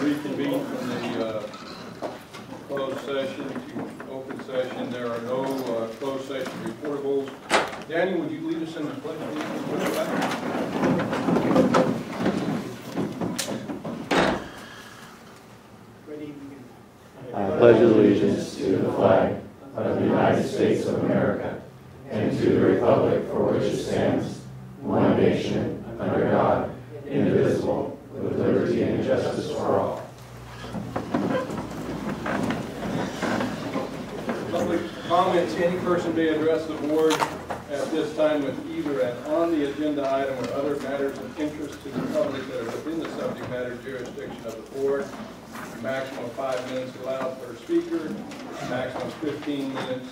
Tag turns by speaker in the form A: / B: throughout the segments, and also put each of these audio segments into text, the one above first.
A: reconvene from the closed session to open session. There are no closed session reportables. Daniel, would you lead us in the pledge of allegiance?
B: I pledge allegiance to the flag of the United States of America and to the republic for which it stands, one nation, under God, indivisible, with liberty and justice for all.
A: Public comments. Any person may address the board at this time with either an on the agenda item or other matters of interest to the public that are within the subject matter jurisdiction of the board. Maximum of 5 minutes allowed per speaker. Maximum 15 minutes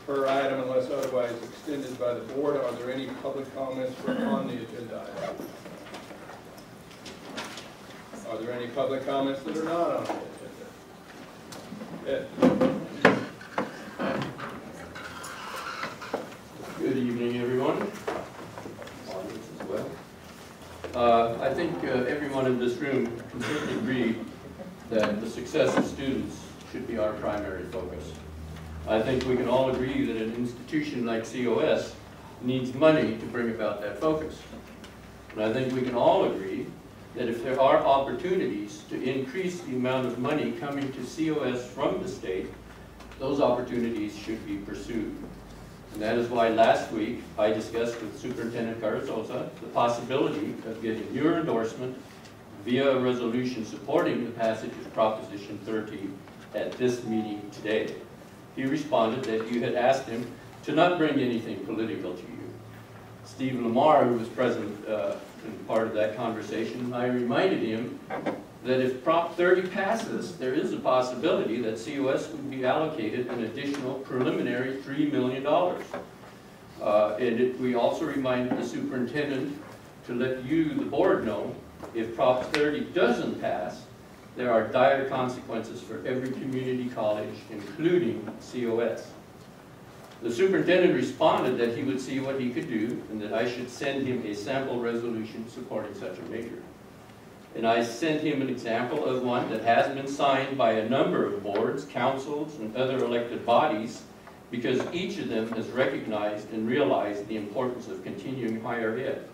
A: per item unless otherwise extended by the board. Are there any public comments for on the agenda item? Are there any public comments that are not on the agenda? Ed.
C: Good evening, everyone. Audience as well. I think everyone in this room can certainly agree that the success of students should be our primary focus. I think we can all agree that an institution like COS needs money to bring about that focus. And I think we can all agree that if there are opportunities to increase the amount of money coming to COS from the state, those opportunities should be pursued. And that is why last week I discussed with Superintendent Carrizosa the possibility of getting your endorsement via a resolution supporting the passage of Proposition 30 at this meeting today. He responded that you had asked him to not bring anything political to you. Steve Lamar, who was present in part of that conversation, I reminded him that if Prop 30 passes, there is a possibility that COS would be allocated an additional preliminary $3 million. We also reminded the superintendent to let you, the board, know if Prop 30 doesn't pass, there are dire consequences for every community college, including COS. The superintendent responded that he would see what he could do and that I should send him a sample resolution supporting such a measure. And I sent him an example of one that has been signed by a number of boards, councils, and other elected bodies because each of them has recognized and realized the importance of continuing higher ed.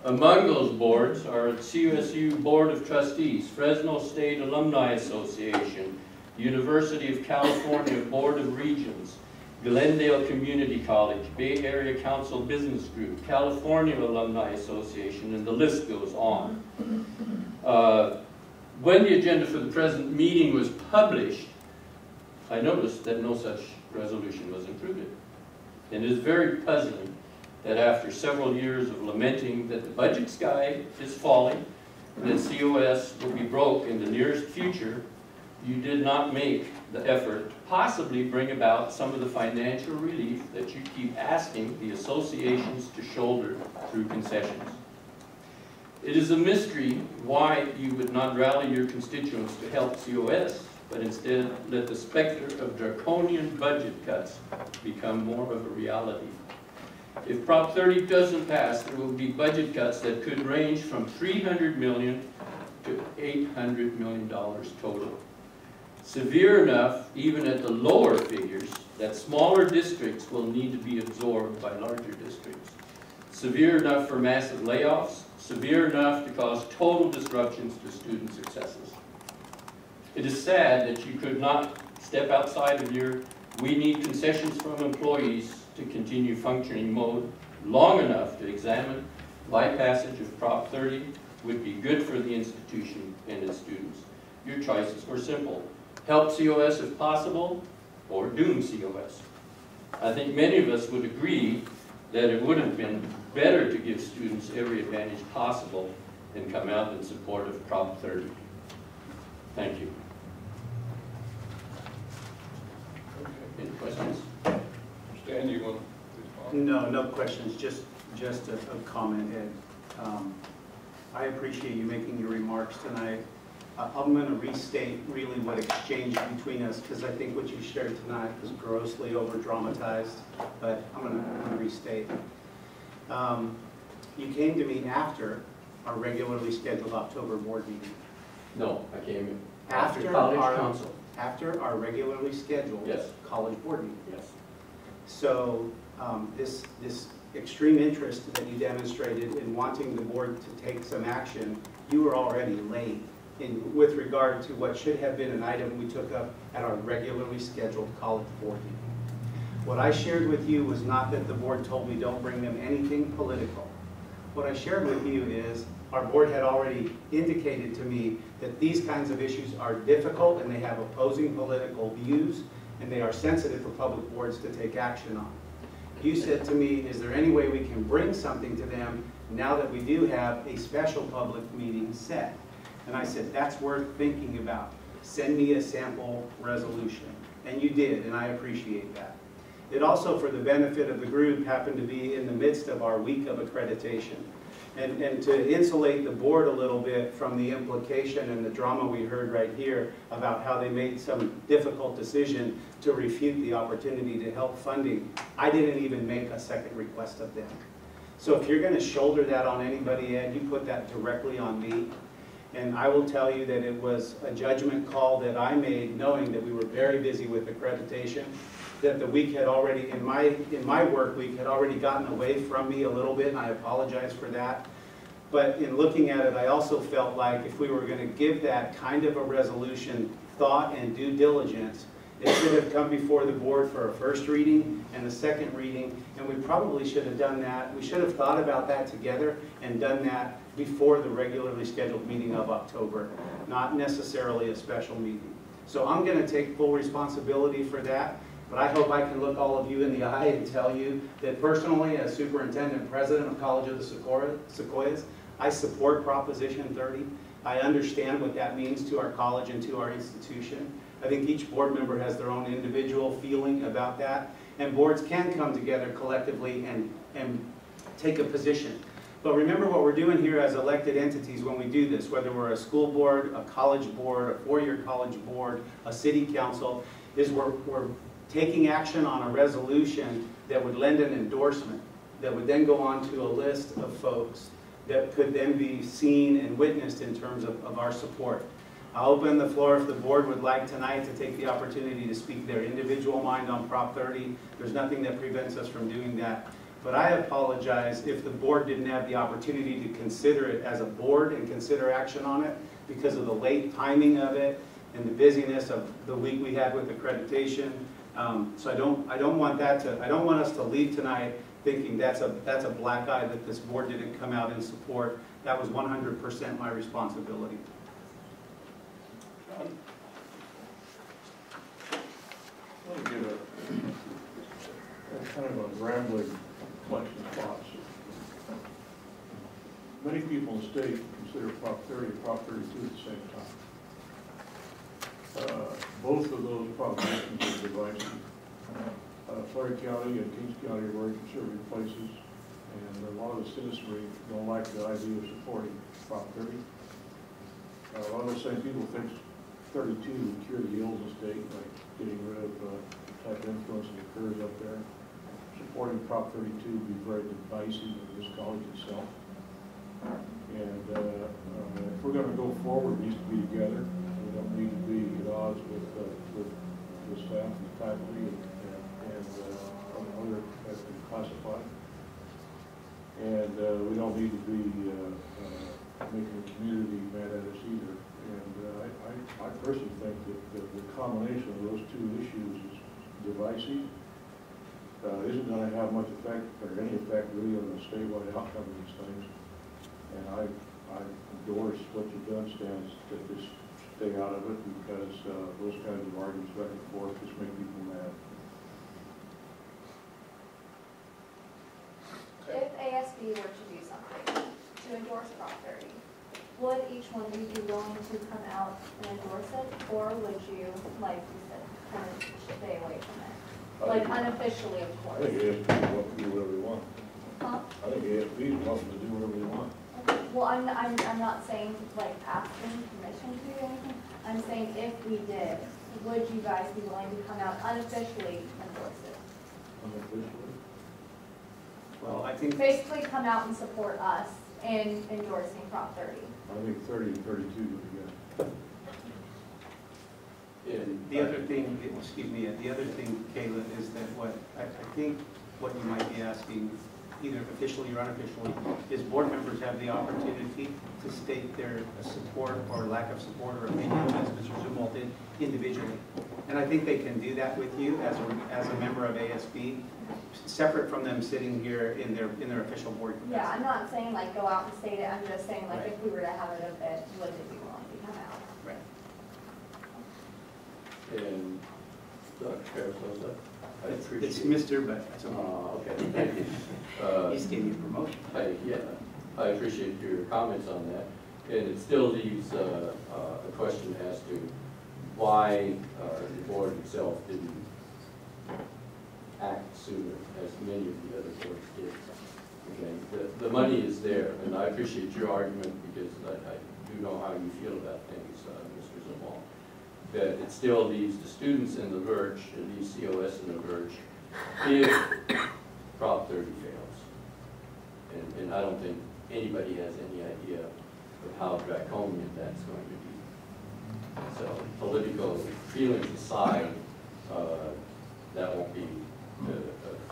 C: Among those boards are CUSU Board of Trustees, Fresno State Alumni Association, University of California Board of Regents, Glendale Community College, Bay Area Council Business Group, California Alumni Association, and the list goes on. When the agenda for the present meeting was published, I noticed that no such resolution was included. And it is very puzzling that after several years of lamenting that the budget sky is falling, and that COS will be broke in the nearest future, you did not make the effort to possibly bring about some of the financial relief that you keep asking the associations to shoulder through concessions. It is a mystery why you would not rally your constituents to help COS, but instead let the specter of draconian budget cuts become more of a reality. If Prop 30 doesn't pass, there will be budget cuts that could range from $300 million to $800 million total. Severe enough, even at the lower figures, that smaller districts will need to be absorbed by larger districts. Severe enough for massive layoffs, severe enough to cause total disruptions to student successes. It is sad that you could not step outside of your "we need concessions from employees to continue functioning" mode long enough to examine why passage of Prop 30 would be good for the institution and its students. Your choices were simple: help COS if possible, or doom COS. I think many of us would agree that it would have been better to give students every advantage possible and come out in support of Prop 30. Thank you. Any questions?
A: Stan, you want to respond?
D: No questions, just a comment, Ed. I appreciate you making your remarks tonight. I'm going to restate really what exchanged between us, because I think what you shared tonight was grossly over-dramatized, but I'm going to restate. You came to me after our regularly scheduled October board meeting,
C: No, I came
D: After
C: college
D: our-
C: council.
D: After our regularly scheduled
C: Yes.
D: college board meeting.
C: Yes.
D: So this extreme interest that you demonstrated in wanting the board to take some action, you were already late with regard to what should have been an item we took up at our regularly scheduled college board meeting. What I shared with you was not that the board told me don't bring them anything political. What I shared with you is our board had already indicated to me that these kinds of issues are difficult and they have opposing political views and they are sensitive for public boards to take action on. You said to me, is there any way we can bring something to them now that we do have a special public meeting set? And I said, that's worth thinking about. Send me a sample resolution. And you did, and I appreciate that. It also, for the benefit of the group, happened to be in the midst of our week of accreditation. And to insulate the board a little bit from the implication and the drama we heard right here about how they made some difficult decision to refute the opportunity to help funding, I didn't even make a second request of them. So if you're going to shoulder that on anybody, Ed, you put that directly on me. And I will tell you that it was a judgment call that I made knowing that we were very busy with accreditation, that the week had already, in my work week, had already gotten away from me a little bit, and I apologize for that. But in looking at it, I also felt like if we were going to give that kind of a resolution thought and due diligence, it should have come before the board for a first reading and a second reading, and we probably should have done that. We should have thought about that together and done that before the regularly scheduled meeting of October, not necessarily a special meeting. So I'm going to take full responsibility for that. But I hope I can look all of you in the eye and tell you that personally, as superintendent and president of College of the Sequoias, I support Proposition 30. I understand what that means to our college and to our institution. I think each board member has their own individual feeling about that. And boards can come together collectively and take a position. But remember what we're doing here as elected entities when we do this, whether we're a school board, a college board, a four-year college board, a city council, is we're taking action on a resolution that would lend an endorsement, that would then go on to a list of folks that could then be seen and witnessed in terms of our support. I'll open the floor if the board would like tonight to take the opportunity to speak their individual mind on Prop 30. There's nothing that prevents us from doing that. But I apologize if the board didn't have the opportunity to consider it as a board and consider action on it because of the late timing of it and the busyness of the week we had with accreditation. So I don't want us to leave tonight thinking that's a black eye that this board didn't come out and support. That was 100% my responsibility.
A: John?
E: Let me give a kind of a rambling collection of thoughts. Many people in the state consider Prop 30 and Prop 32 at the same time. Both of those propositions are divisive. Floyd County and Kings County are very conservative places, and a lot of the citizenry don't like the idea of supporting Prop 30. A lot of those same people think 32 would cure the ills of the state, like getting rid of the type of influence that occurs up there. Supporting Prop 32 would be very divisive of this college itself. And if we're going to go forward, it needs to be together. We don't need to be at odds with the staff and the faculty and other that's been classified. And we don't need to be making the community mad at us either. And I personally think that the combination of those two issues is divisive. Isn't going to have much effect or any effect really on the statewide outcome of these things. And I endorse what you've done, Stan, to just stay out of it because those kinds of arguments back and forth just make people mad.
F: If ASB were to do something to endorse Prop 30, would each one of you be willing to come out and endorse it, or would you, like you said, kind of stay away from it? Like unofficially, of
E: I
F: course.
E: think ASB wants to do whatever they want.
F: Huh?
E: I think ASB wants to do whatever they want.
F: Okay. Well, I'm not saying like asking permission to do anything. I'm saying if we did, would you guys be willing to come out unofficially and endorse it?
E: Unofficially.
D: Well, I think
F: Basically come out and support us in endorsing Prop 30.
E: I think 30 and 32 do together.
C: And
D: The other thing, excuse me, the other thing, Kayla, is that what, I think what you might be asking, either officially or unofficially, is board members have the opportunity to state their support or lack of support or opinion, as Mr. Zumwalt did, individually. And I think they can do that with you as a member of ASB, separate from them sitting here in their official board capacity.
F: Yeah, I'm not saying like go out and state it, I'm just saying like if we were to have an event, would it be willing to come out?
D: Right.
C: And Dr. Carrizosa, I
D: It's
C: appreciate.
D: Mr., but it's okay.
C: Okay, thank you.
D: He's giving you a promotion.
C: I appreciate your comments on that. And it still leaves a question as to why the board itself didn't act sooner, as many of the other boards did. Okay, the money is there, and I appreciate your argument because I do know how you feel about things, Mr. Zumwalt. That it still leaves the students in the lurch, it leaves COS in the lurch, if Prop 30 fails. And I don't think anybody has any idea of how draconian that's going to be. So political feelings aside, that won't be a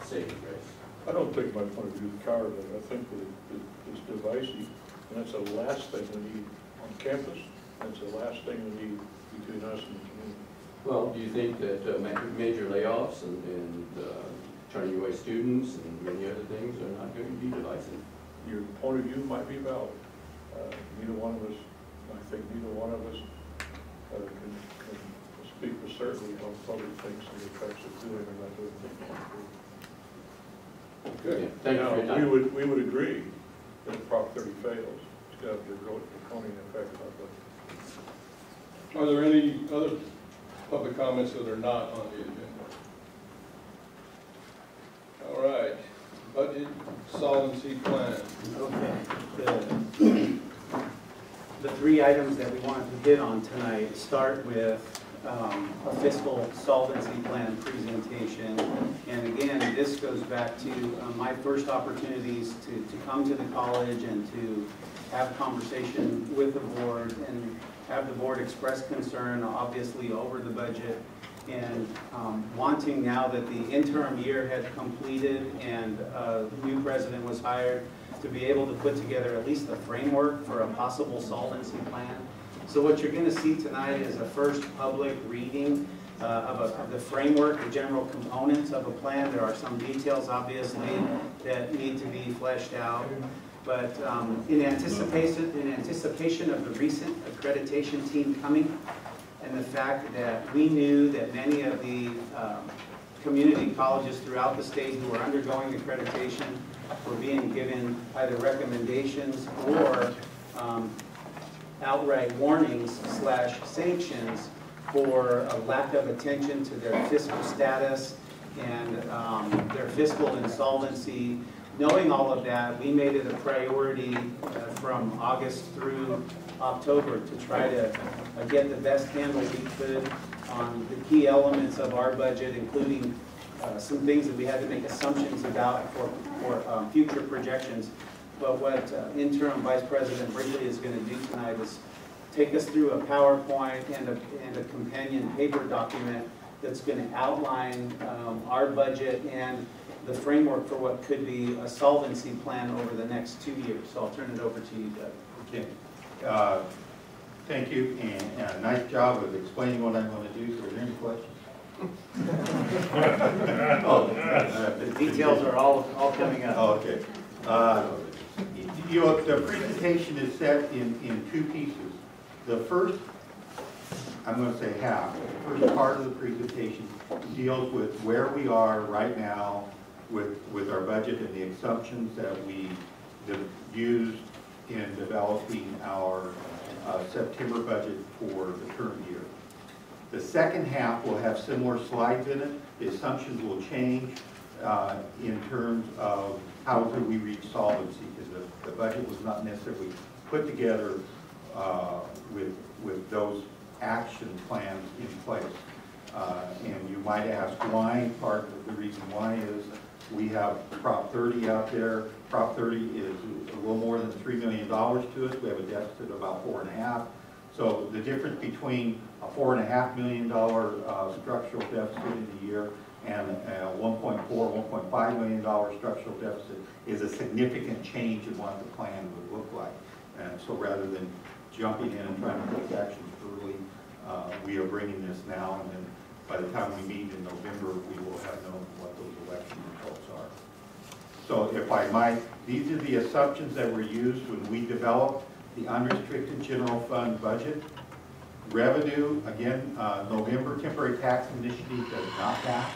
C: saving grace.
E: I don't think my point of view is cowardly. I think that it's divisive, and that's the last thing we need on campus. That's the last thing we need between us and the community.
C: Well, do you think that major layoffs and turning away students and many other things are not going to be divisive?
E: Your point of view might be valid. Neither one of us, I think neither one of us can speak with certainty how public thinks and the effects of doing or not doing things.
C: Yeah, thank you for your
E: Now,
C: time.
E: we would agree that if Prop 30 fails, it's got a draconian effect on us.
A: Are there any other public comments that are not on the agenda? All right, budget solvency plan.
D: Okay. The three items that we wanted to hit on tonight start with a fiscal solvency plan presentation. And again, this goes back to my first opportunities to come to the college and to have conversation with the board and have the board express concern, obviously, over the budget. And wanting now that the interim year had completed and the new president was hired, to be able to put together at least a framework for a possible solvency plan. So what you're going to see tonight is a first public reading of the framework, the general components of a plan. There are some details, obviously, that need to be fleshed out. But in anticipation of the recent accreditation team coming, and the fact that we knew that many of the community colleges throughout the state who were undergoing accreditation were being given either recommendations or outright warnings / sanctions for a lack of attention to their fiscal status and their fiscal insolvency. Knowing all of that, we made it a priority from August through October to try to get the best handle we could on the key elements of our budget, including some things that we had to make assumptions about for future projections. But what Interim Vice President Brickley is going to do tonight is take us through a PowerPoint and a companion paper document that's going to outline our budget and the framework for what could be a solvency plan over the next 2 years. So I'll turn it over to you, Doug.
G: Okay. Thank you, and nice job of explaining what I'm going to do. So are there any questions?
D: The details are all coming up.
G: Oh, okay. The presentation is set in two pieces. The first, I'm going to say half, the first part of the presentation deals with where we are right now with our budget and the assumptions that we used in developing our September budget for the current year. The second half will have similar slides in it. The assumptions will change in terms of how do we reach solvency, because the budget was not necessarily put together with those action plans in place. And you might ask why. Part of the reason why is we have Prop 30 out there. Prop 30 is a little more than $3 million to us. We have a deficit of about 4.5. So the difference between a $4.5 million structural deficit in the year and a $1.5 million structural deficit is a significant change in what the plan would look like. And so rather than jumping in and trying to take actions early, we are bringing this now, and then by the time we meet in November, we will have known what those election results are. So if I might, these are the assumptions that were used when we developed the unrestricted general fund budget. Revenue, again, November temporary tax initiative does not pass.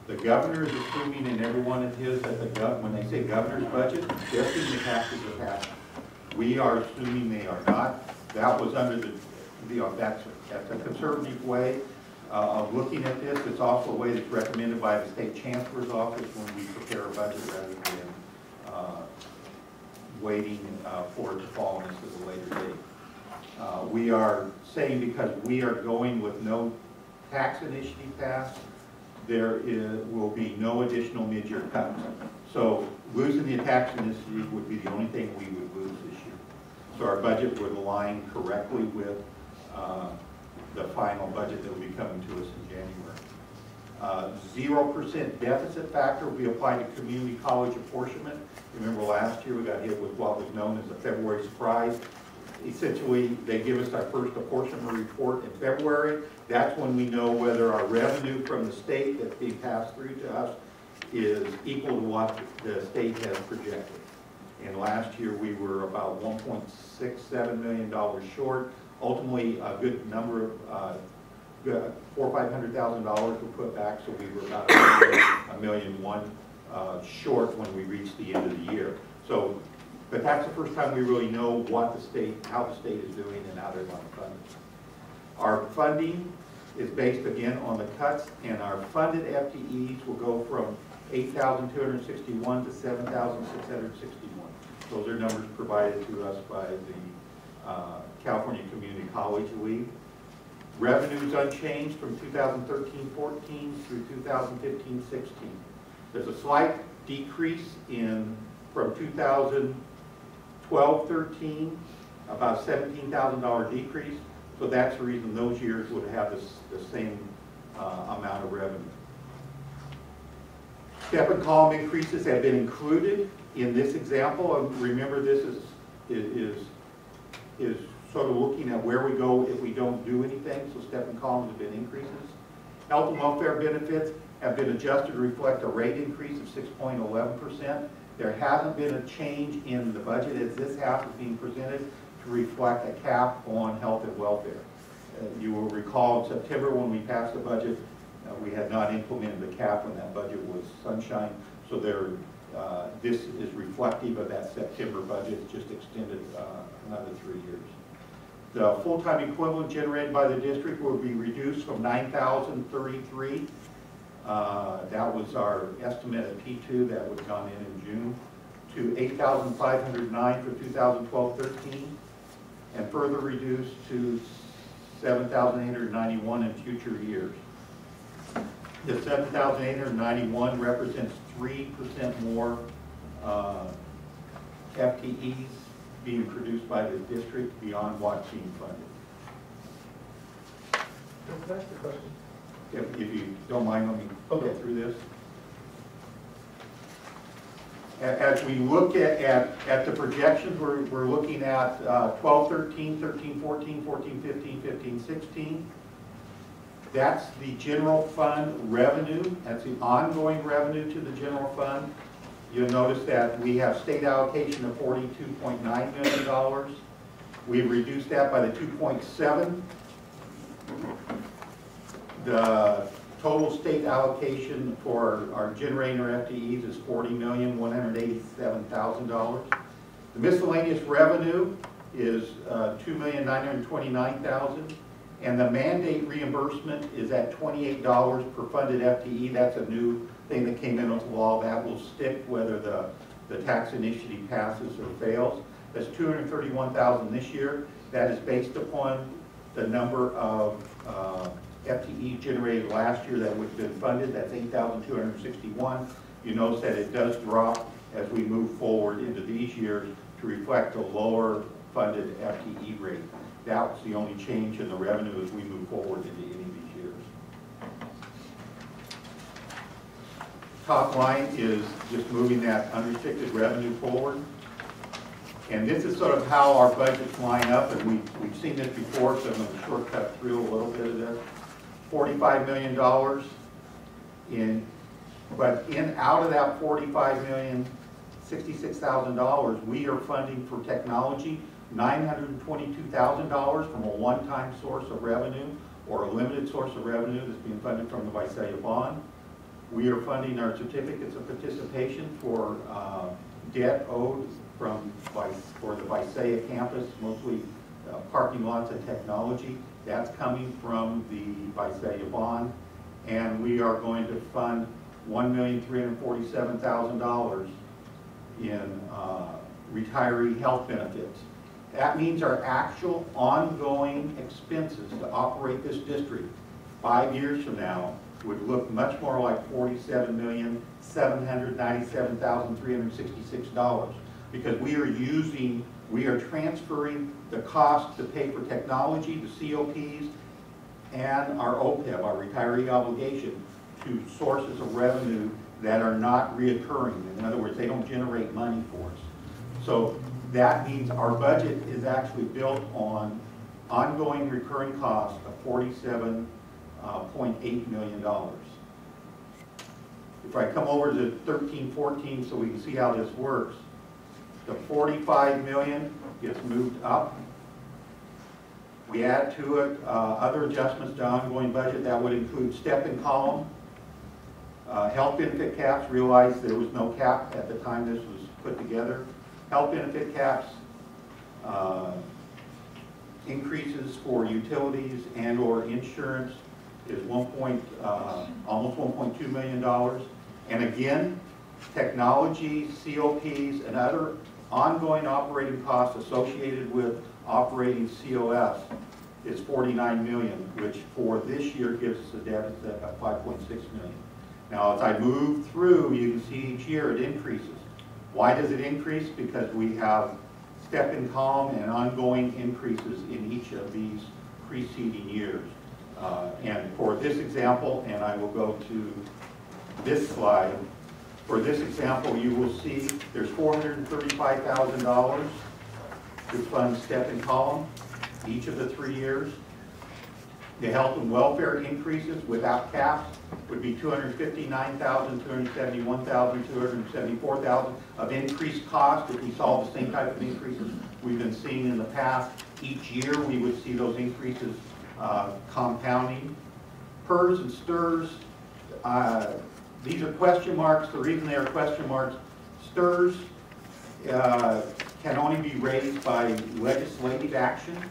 G: The governor is assuming in every one of his that when they say governor's budget, they're assuming the taxes are passed. We are assuming they are not. That was under that's a conservative way of looking at this. It's also a way that's recommended by the state chancellor's office when we prepare a budget rather than waiting for it to fall into the later date. We are saying because we are going with no tax initiative passed, there will be no additional mid-year cuts. So losing the tax initiative would be the only thing we would lose this year. So our budget would align correctly with the final budget that will be coming to us in January. 0% deficit factor will be applied to community college apportionment. Remember last year we got hit with what was known as a February surprise. Essentially, they give us our first apportionment report in February. That's when we know whether our revenue from the state that's being passed through to us is equal to what the state has projected. And last year we were about $1.67 million short. Ultimately, a good number of $400,000 or $500,000 were put back, so we were about $1.1 million short when we reached the end of the year. So, but that's the first time we really know what the state, how the state is doing and how they're going to fund it. Our funding is based again on the cuts, and our funded FTEs will go from 8,261 to 7,661. Those are numbers provided to us by the California Community College League. Revenues unchanged from 2013-14 through 2015-16. There's a slight decrease from 2012-13, about $17,000 decrease. So that's the reason those years would have the same amount of revenue. Step and column increases have been included in this example. Remember, this is sort of looking at where we go if we don't do anything. So step and columns have been increases. Health and welfare benefits have been adjusted to reflect a rate increase of 6.11%. There hasn't been a change in the budget as this half is being presented to reflect a cap on health and welfare. You will recall in September when we passed the budget, we had not implemented the cap when that budget was sunshine. So this is reflective of that September budget. It's just extended another 3 years. The full-time equivalent generated by the district will be reduced from 9,033. That was our estimate at P2 that would have gone in June, to 8,509 for 2012-13, and further reduced to 7,891 in future years. The 7,891 represents 3% more FTEs being produced by the district beyond what's being funded.
B: Can I ask a question?
G: If you don't mind, let me go through this. As we look at the projections, we're looking at 12-13, 13-14, 14-15, 15-16. That's the general fund revenue. That's the ongoing revenue to the general fund. You'll notice that we have state allocation of $42.9 million. We've reduced that by the 2.7. The total state allocation for our generator FTEs is $40,187,000. The miscellaneous revenue is $2,929,000, and the mandate reimbursement is at $28 per funded FTE. That's a new thing that came in with the law. That will stick whether the tax initiative passes or fails. That's $231,000 this year. That is based upon the number of FTE generated last year that would have been funded. That's 8,261. You notice that it does drop as we move forward into these years to reflect the lower funded FTE rate. That's the only change in the revenue as we move forward into any of these years. Top line is just moving that unrestricted revenue forward. And this is sort of how our budgets line up, and we've seen this before, so I'm going to shortcut through a little bit of this. $45 million but out of that $45 million, $66,000, we are funding for technology, $922,000 from a one-time source of revenue or a limited source of revenue that's being funded from the Visalia bond. We are funding our certificates of participation for debt owed for the Visalia campus, mostly parking lots and technology. That's coming from the Visalia bond. And we are going to fund $1,347,000 in retiree health benefits. That means our actual ongoing expenses to operate this district 5 years from now would look much more like $47,797,366 because we are transferring the cost to pay for technology, the COPs, and our OPEB, our retiree obligation, to sources of revenue that are not reoccurring. In other words, they don't generate money for us. So that means our budget is actually built on ongoing recurring costs of $47.8 million. If I come over to 1314 so we can see how this works, the $45 million gets moved up. We add to it other adjustments to ongoing budget. That would include step and column, health benefit caps. Realize there was no cap at the time this was put together. Health benefit caps, increases for utilities and or insurance is almost $1.2 million. And again, technology, COPs, and other ongoing operating costs associated with operating COS is $49 million, which for this year gives us a deficit of $5.6 million. Now, as I move through, you can see each year it increases. Why does it increase? Because we have step and column and ongoing increases in each of these preceding years. And for this example, and I will go to this slide, for this example, you will see there's $435,000 to fund step and column each of the 3 years. The health and welfare increases without caps would be $259,000, $271,000, $274,000 of increased cost if we saw the same type of increases we've been seeing in the past. Each year we would see those increases compounding. PERS and STIRS, these are question marks. The reason they are question marks, STIRS can only be raised by legislative action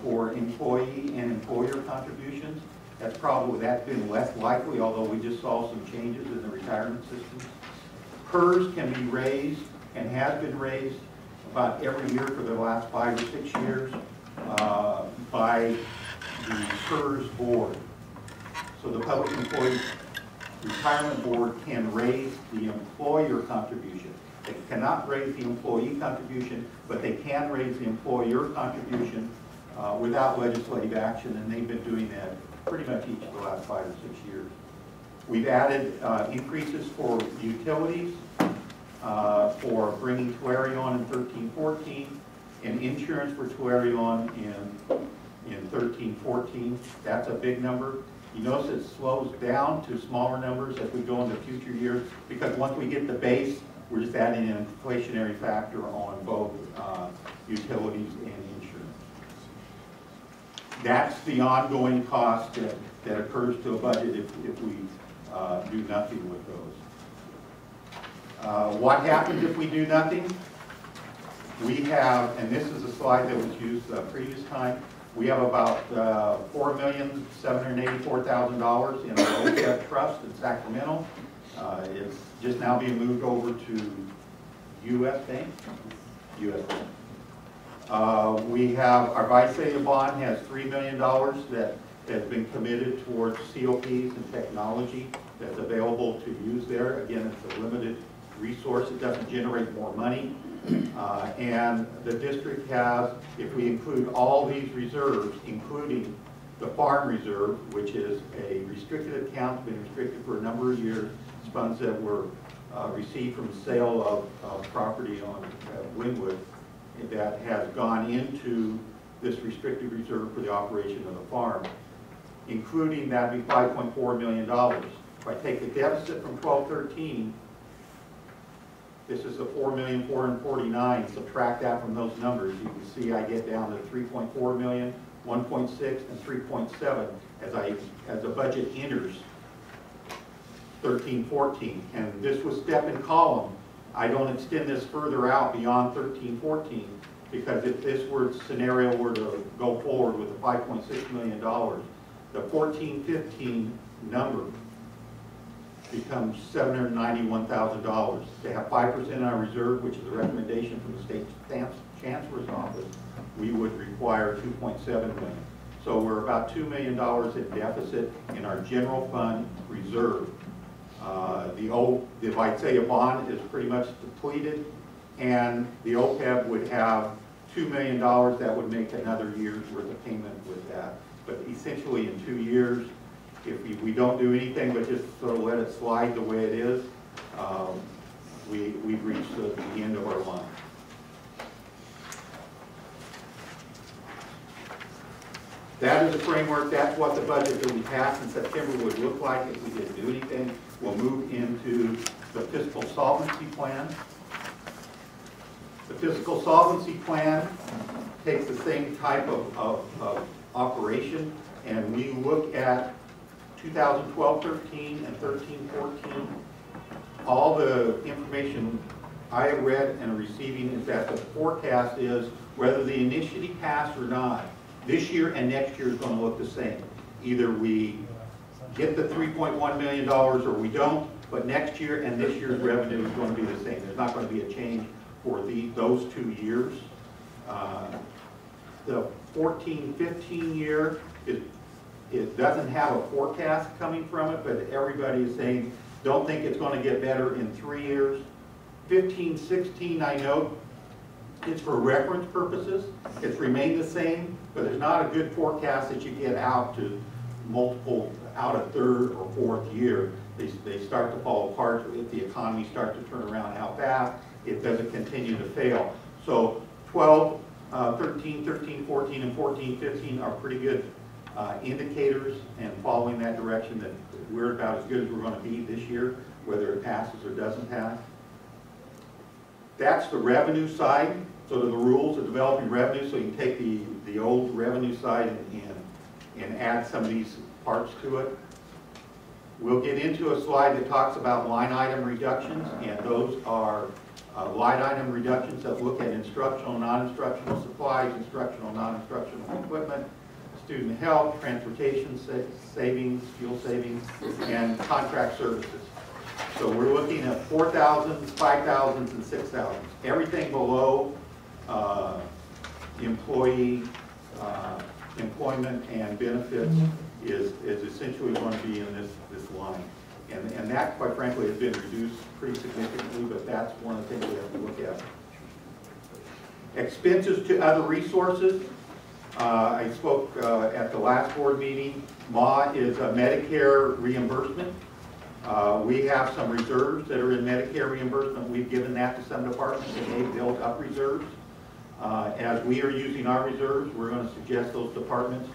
G: for employee and employer contributions. That's been less likely, although we just saw some changes in the retirement systems. PERS can be raised and has been raised about every year for the last 5 or 6 years by the PERS board. So the Public Employee Retirement Board can raise the employer contribution. They cannot raise the employee contribution, but they can raise the employer contribution without legislative action, and they've been doing that pretty much each of the last 5 or 6 years. We've added increases for utilities, for bringing Tulare on in 1314, and insurance for Tulare on in 1314. That's a big number. You notice it slows down to smaller numbers as we go into future years, because once we get the base, we're just adding an inflationary factor on both utilities and insurance. That's the ongoing cost that occurs to a budget if we do nothing with those. What happens if we do nothing? We have, and this is a slide that was used the previous time, we have about $4,784,000 in our OPEB trust in Sacramento. It's just now being moved over to U.S. Bank. U.S. Bank. We have our Visalia bond has $3 million that has been committed towards COPs and technology that's available to use there. Again, it's a limited resource. It doesn't generate more money. And the district has, if we include all these reserves, including the farm reserve, which is a restricted account, been restricted for a number of years, it's funds that were received from the sale of property on Wynwood, that has gone into this restricted reserve for the operation of the farm. Including that would be $5.4 million. If I take the deficit from 12-13, this is the $4,449,000. Subtract that from those numbers, you can see I get down to 3.4 million, 1.6, and 3.7 as the budget enters 13-14. And this was step and column. I don't extend this further out beyond 13-14 because if this scenario were to go forward with the $5.6 million, the 14-15 number becomes $791,000. To have 5% in our reserve, which is a recommendation from the state chancellor's office, we would require 2.7 million. So we're about $2 million in deficit in our general fund reserve. The Visalia bond is pretty much depleted, and the OPEB would have $2 million. That would make another year's worth of payment with that. But essentially in 2 years, if we don't do anything but just sort of let it slide the way it is, we've reached the end of our line. That is the framework. That's what the budget that we passed in September would look like if we didn't do anything. We'll move into the fiscal solvency plan. The fiscal solvency plan takes the same type of operation, and we look at 2012-13 and 13-14. All the information I have read and are receiving is that the forecast is whether the initiative passed or not, this year and next year is going to look the same. Either we get the $3.1 million or we don't, but next year and this year's revenue is going to be the same. There's not going to be a change for those 2 years. The 14-15 year, it doesn't have a forecast coming from it, but everybody is saying, don't think it's going to get better in 3 years. 15-16, I know it's for reference purposes. It's remained the same, but there's not a good forecast that you get out to out a third or fourth year. They start to fall apart if the economy starts to turn around how fast. It doesn't continue to fail. So 12, 13, 13, 14, and 14, 15 are pretty good indicators, and following that direction that we're about as good as we're going to be this year, whether it passes or doesn't pass. That's the revenue side. So the rules of developing revenue, so you can take the old revenue side and add some of these parts to it. We'll get into a slide that talks about line item reductions, and those are line item reductions that look at instructional, non-instructional supplies, instructional, non-instructional equipment, student health, transportation savings, fuel savings, and contract services. So we're looking at 4,000s, 5,000s, and 6,000s. Everything below employee employment and benefits is essentially going to be in this line. And that, quite frankly, has been reduced pretty significantly, but that's one of the things we have to look at. Expenses to other resources. I spoke at the last board meeting. MAW is a Medicare reimbursement. We have some reserves that are in Medicare reimbursement. We've given that to some departments and they've built up reserves. As we are using our reserves, we're going to suggest those departments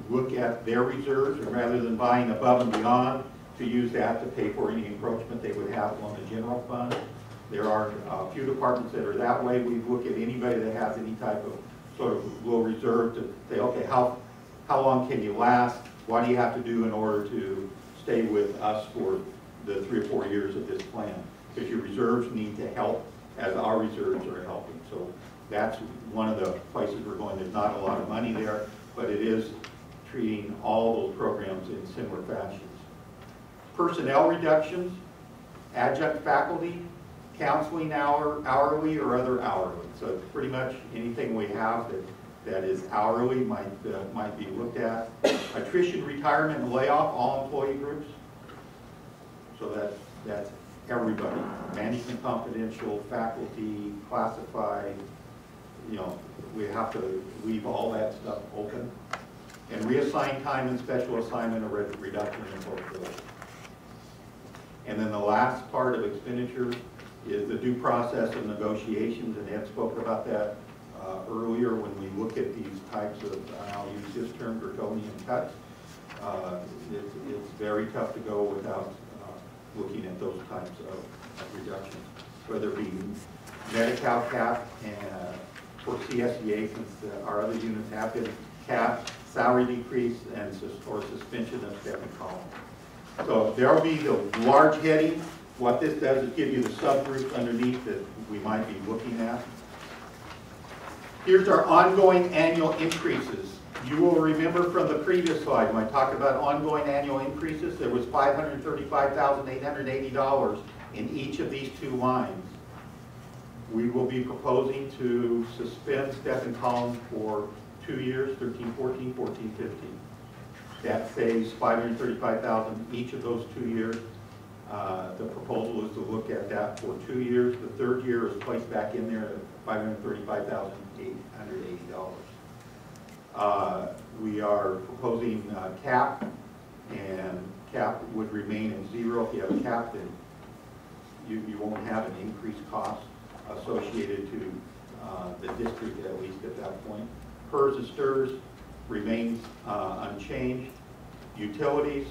G: look at their reserves, and rather than buying above and beyond, to use that to pay for any encroachment they would have on the general fund. There are a few departments that are that way. We look at anybody that has any type of sort of low reserve to say, okay, how long can you last? What do you have to do in order to stay with us for the 3 or 4 years of this plan? Because your reserves need to help as our reserves are helping. So that's one of the places we're going. There's not a lot of money there, but it is treating all those programs in similar fashions. Personnel reductions, adjunct faculty, counseling hourly or other hourly. So pretty much anything we have that is hourly might be looked at. Attrition, retirement, and layoff, all employee groups. So that's everybody, management confidential, faculty, classified, you know, we have to leave all that stuff open. And reassign time and special assignment or reduction in both those. And then the last part of expenditure is the due process of negotiations, and Ed spoke about that earlier. When we look at these types of, I'll use this term, draconian cuts, it's very tough to go without looking at those types of reductions, whether it be Medi-Cal cap and for CSEA, since our other units have been capped, salary decrease, and or suspension of step and column. So there will be the large heading. What this does is give you the subgroups underneath that we might be looking at. Here's our ongoing annual increases. You will remember from the previous slide, when I talked about ongoing annual increases, there was $535,880 in each of these two lines. We will be proposing to suspend step and column for 2 years, 13, 14, 14, 15. That saves $535,000 each of those 2 years. The proposal is to look at that for 2 years. The third year is placed back in there at $535,880. We are proposing cap, and cap would remain at 0. If you have a cap, then you won't have an increased cost associated to the district, at least at that point. PERS and STIRS remains unchanged. Utilities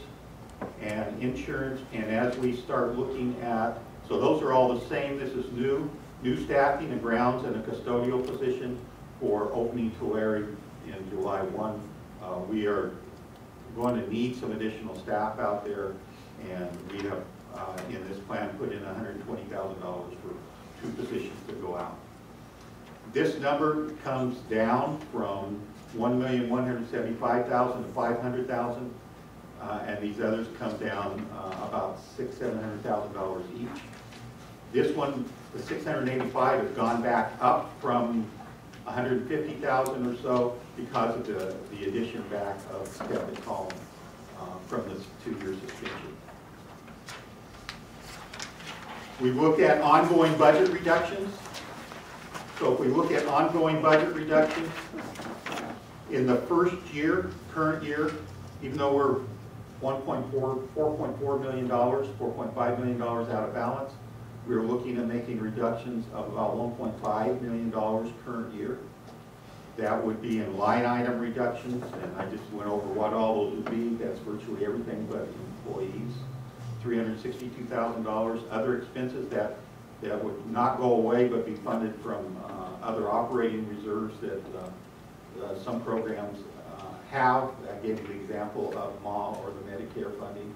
G: and insurance, and as we start looking at, so those are all the same. This is new staffing, a grounds and a custodial position for opening Tulare in July 1. We are going to need some additional staff out there, and we have in this plan put in $120,000 for 2 positions to go out. This number comes down from $1,175,000 to $500,000, and these others come down about $600,000–700,000 each. This one, the 685, has gone back up from 150,000 or so because of the addition back of step and column from this 2-year suspension. We've looked at ongoing budget reductions. So if we look at ongoing budget reductions, in the first year, current year, even though we're $4.4 million, $4.5 million out of balance, we're looking at making reductions of about $1.5 million current year. That would be in line item reductions, and I just went over what all those would be. That's virtually everything but employees. $362,000. Other expenses that would not go away but be funded from other operating reserves that some programs have. I gave you the example of MA or the Medicare funding.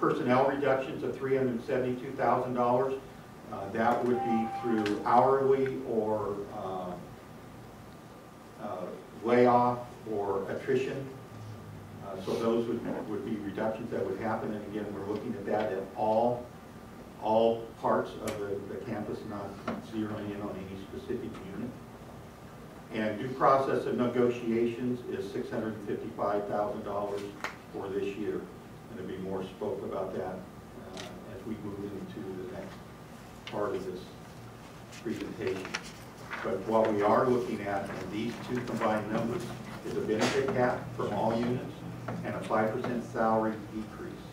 G: Personnel reductions of $372,000. That would be through hourly or layoff or attrition. So those would be reductions that would happen. And again, we're looking at that at all parts of the campus, not zeroing in on any specific unit. And due process of negotiations is $655,000 for this year. And there'll be more spoke about that as we move into the next part of this presentation. But what we are looking at in these two combined numbers is a benefit cap from all units and a 5% salary decrease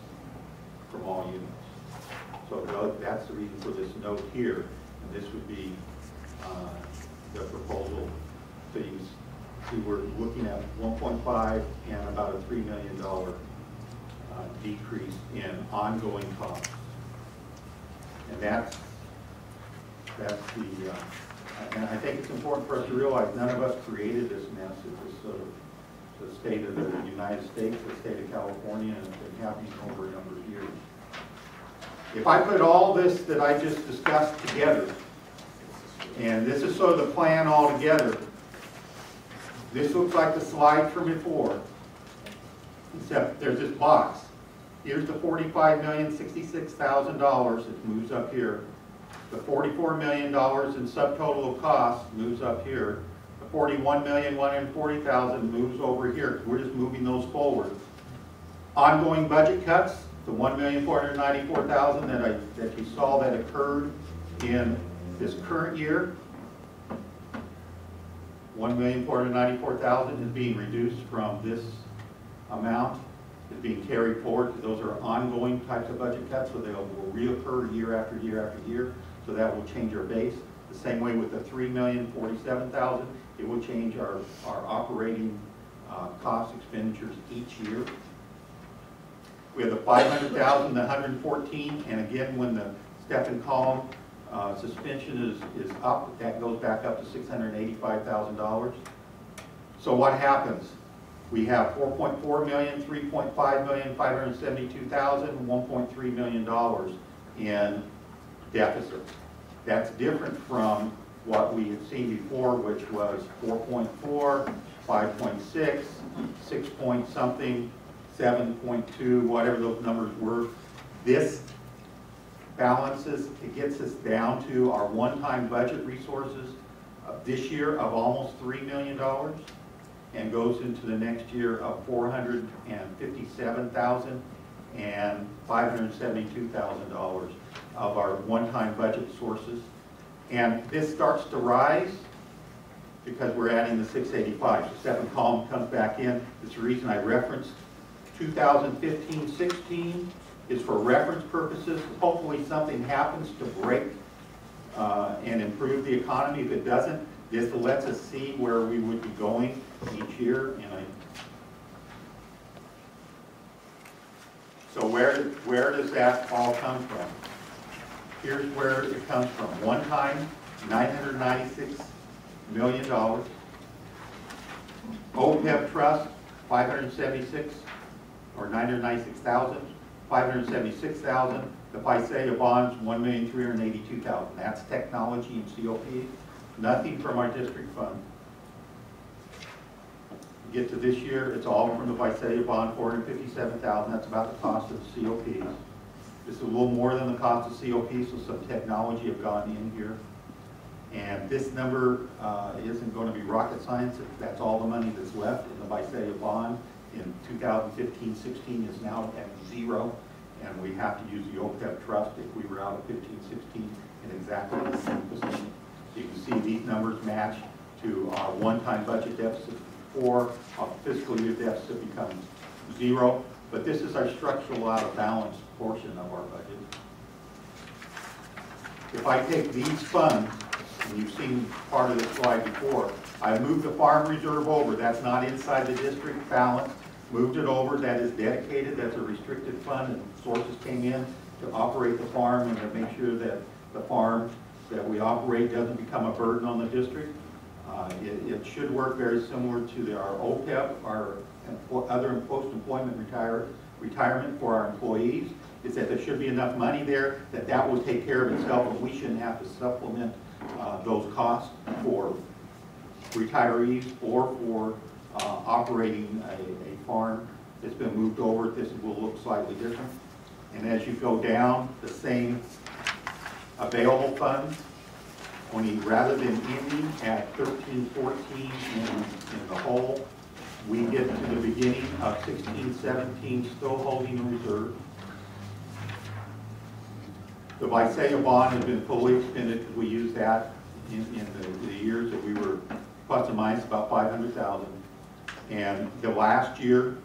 G: from all units. So that's the reason for this note here, and this would be the proposal. So you see we're looking at 1.5 and about a $3 million decrease in ongoing costs. And that's the, and I think it's important for us to realize none of us created this mess. It was sort of the state of the United States, the state of California, and it's been happening over a number of years. If I put all this that I just discussed together, and this is sort of the plan all together, this looks like the slide from before, except there's this box. Here's the $45,066,000, it moves up here. The $44 million in subtotal of costs moves up here. The $41,140,000 moves over here. We're just moving those forward. Ongoing budget cuts, the $1,494,000 that you saw that occurred in this current year, $1,494,000 is being reduced from this amount, is being carried forward. Those are ongoing types of budget cuts, so they will reoccur year after year after year, so that will change our base. The same way with the $3,047,000, it will change our operating cost expenditures each year. We have the $500,000, the $114,000, and again, when the step and column suspension is up, that goes back up to $685,000. So what happens? We have $4.4 million, $3.5 million, $572,000, $1.3 million in deficits. That's different from what we had seen before, which was 4.4, 5.6, 6 point something, 7.2, whatever those numbers were. This balances, it gets us down to our one-time budget resources of this year of almost $3 million and goes into the next year of $457,000 and $572,000 of our one-time budget sources. And this starts to rise because we're adding the 685. So second column comes back in. It's the reason I referenced 2015-16 is for reference purposes. Hopefully something happens to break and improve the economy. If it doesn't, this lets us see where we would be going each year. So where does that all come from? Here's where it comes from. One time, $996 million. OPEB trust, 576, or 996,000, 576,000. The FISAIA bonds, 1,382,000. That's technology and COP. Nothing from our district fund. Get to this year, it's all from the FISAIA bond, 457,000. That's about the cost of the COPs. This is a little more than the cost of COPs, so some technology have gone in here. And this number isn't going to be rocket science. That's all the money that's left in the FISAIA bond in 2015-16 is now at zero. And we have to use the OPEB trust if we were out of 15-16 in exactly the same position. So you can see these numbers match to our one-time budget deficit before our fiscal year deficit becomes zero. But this is our structural out of balance portion of our budget. If I take these funds, and you've seen part of this slide before, I moved the farm reserve over. That's not inside the district balance. Moved it over. That is dedicated. That's a restricted fund, and sources came in to operate the farm and to make sure that the farm that we operate doesn't become a burden on the district. It should work very similar to our OPEB, our other post-employment retirement for our employees. Is that there should be enough money there that will take care of itself, and we shouldn't have to supplement those costs for retirees or for operating a farm that's been moved over. This will look slightly different. And as you go down, the same available funds, only rather than ending at 13-14 in the hole, we get to the beginning of 16-17 still holding a reserve. The FISAIA bond has been fully expended because we used that in the years that we were plus or minus about 500,000. And the last year,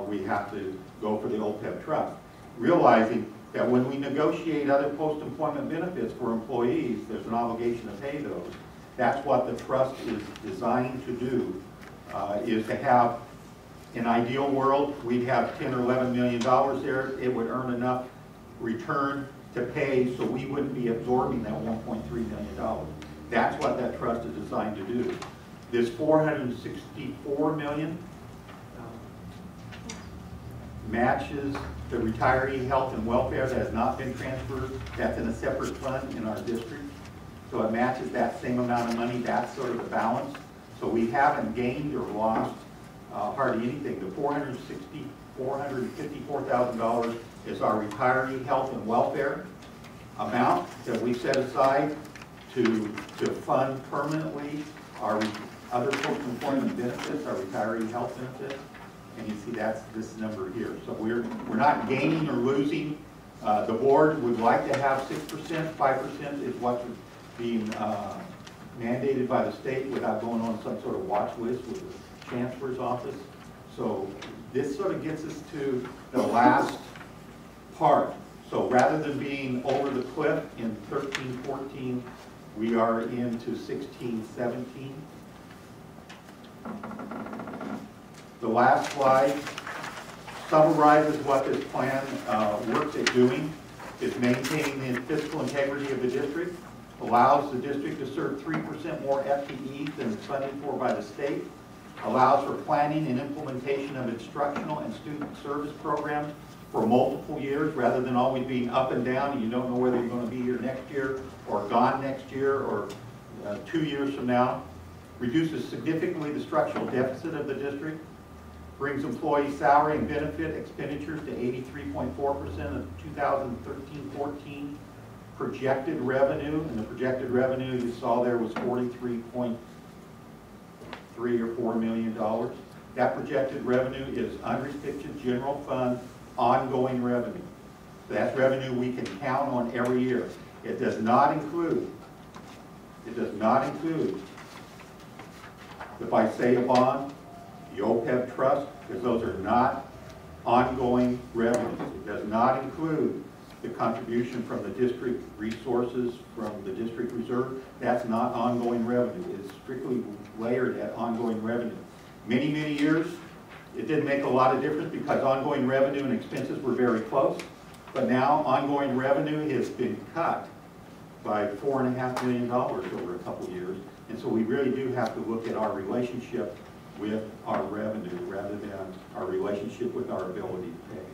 G: we have to go for the OPEB trust, realizing that when we negotiate other post-employment benefits for employees, there's an obligation to pay those. That's what the trust is designed to do, is to have, in an ideal world, we'd have $10 or $11 million there. It would earn enough return to pay so we wouldn't be absorbing that $1.3 million. That's what that trust is designed to do. This $464 million matches the retiree health and welfare that has not been transferred. That's in a separate fund in our district. So it matches that same amount of money. That's sort of the balance. So we haven't gained or lost hardly anything. The $454,000 is our retiree health and welfare amount that we set aside to fund permanently our other post-employment benefits, our retiree health benefits. and you see that's this number here. So we're not gaining or losing. The board would like to have 6%, 5% is what's being mandated by the state without going on some sort of watch list with the chancellor's office. So this sort of gets us to the last part. So rather than being over the cliff in 13, 14, we are into 16, 17. The last slide summarizes what this plan works at doing. It's maintaining the fiscal integrity of the district, allows the district to serve 3% more FTEs than is funded for by the state, allows for planning and implementation of instructional and student service programs for multiple years rather than always being up and down and you don't know whether you're going to be here next year or gone next year or 2 years from now, reduces significantly the structural deficit of the district, brings employee salary and benefit expenditures to 83.4% of 2013-14 projected revenue, and the projected revenue you saw there was $43.3 or $4 million. That projected revenue is unrestricted general fund ongoing revenue. So that's revenue we can count on every year. It does not include the FISAIA bond, the OPEB trust, because those are not ongoing revenues. It does not include the contribution from the district resources from the district reserve. That's not ongoing revenue. It's strictly layered at ongoing revenue. Many, many years, it didn't make a lot of difference because ongoing revenue and expenses were very close. But now ongoing revenue has been cut by $4.5 million over a couple of years. And so we really do have to look at our relationship with our revenue rather than our relationship with our ability to pay.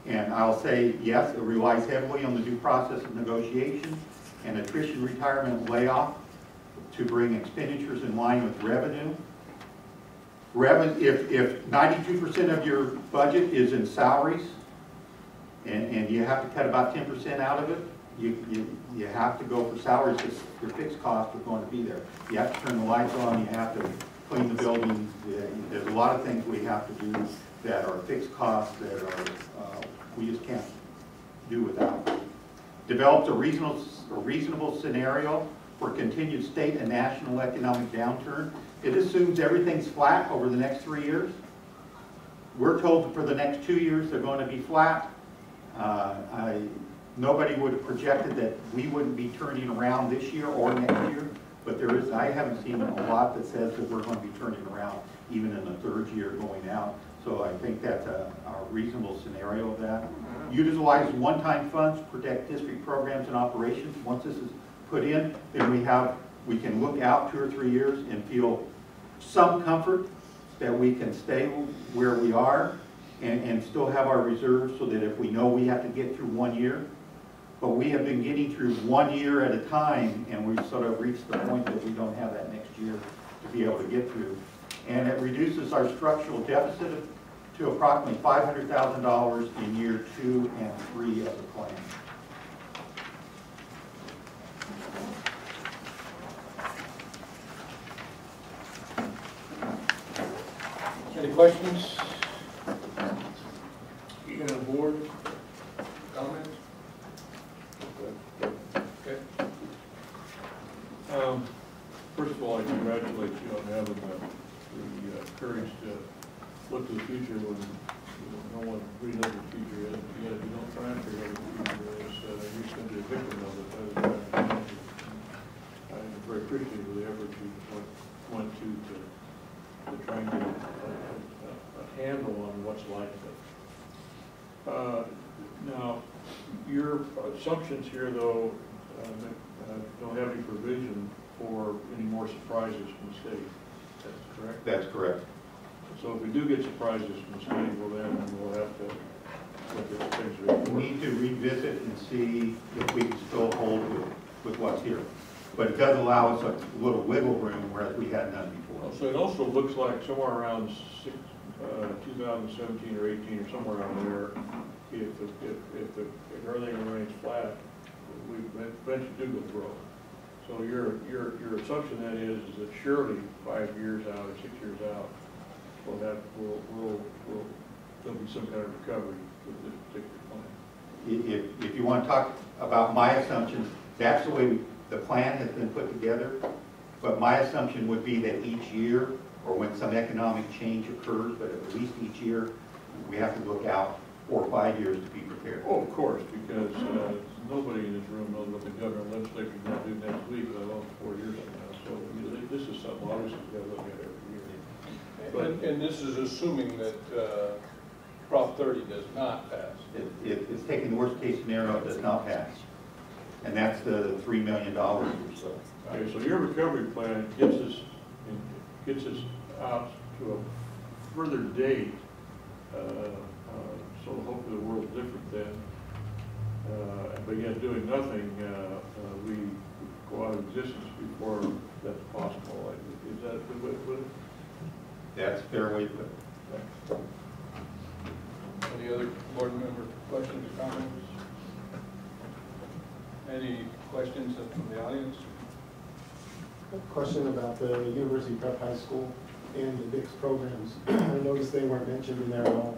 G: And I'll say, yes, it relies heavily on the due process of negotiation and attrition, retirement, and layoff to bring expenditures in line with revenue. If 92% of your budget is in salaries and you have to cut about 10% out of it, you have to go for salaries because your fixed costs are going to be there. You have to turn the lights on, you have to clean the building. There's a lot of things we have to do that are fixed costs that are we just can't do without. Develops a reasonable scenario for continued state and national economic downturn. It assumes everything's flat over the next 3 years. We're told that for the next 2 years they're going to be flat. Nobody would have projected that we wouldn't be turning around this year or next year, but I haven't seen a lot that says that we're going to be turning around even in the third year going out. So I think that's a reasonable scenario of that. Utilize one-time funds to protect district programs and operations. Once this is put in, then we can look out 2 or 3 years and feel some comfort that we can stay where we are and still have our reserves so that if we know we have to get through 1 year, but we have been getting through 1 year at a time and we've sort of reached the point that we don't have that next year to be able to get through. And it reduces our structural deficit to approximately $500,000 in year 2 and 3 of the plan.
A: Any questions? Either on the board? Comments? Okay.
E: First of all, I congratulate you on having the courage to look to the future when no one really knows what the future is. Yet if you don't try and figure out what the future is, you're just going to be a victim of it by the time. I'm very appreciative of the effort you went to try and get a handle on what's like it. Now, your assumptions here, though, don't have any provision for any more surprises from the state. That's correct?
G: That's correct.
E: So if we do get surprises from the state, well, then we'll have to look at things.
G: We need to revisit and see if we can still hold with what's here. But it does allow us a little wiggle room, whereas we had none before.
E: So it also looks like somewhere around 2017 or 18 or somewhere around there, if everything remains flat, we eventually do go broke. So your assumption then is that surely 5 years out or 6 years out, there'll be some kind of recovery with this particular plan.
G: If you want to talk about my assumptions, that's the way the plan has been put together. But my assumption would be that each year, or when some economic change occurs, but at least each year, we have to look out 4 or 5 years to be prepared.
E: Oh, of course, because nobody in this room knows what the governor and legislature is going to do next week, let alone 4 years from now. So this is something obviously we've got to look at every year.
A: And this is assuming that Prop 30 does not pass.
G: It's taking the worst case scenario, it does not pass. And that's the $3 million or so.
E: Okay, so your recovery plan gets us out to a further date. So hopefully the world's different then. But yet doing nothing, we go out of existence before that's possible. Is that a good way to put it?
G: That's a fair way to put it.
A: Any other board member questions or comments? Any questions from the audience?
H: A question about the University Prep High School and the VIX programs. I noticed they weren't mentioned in there at all.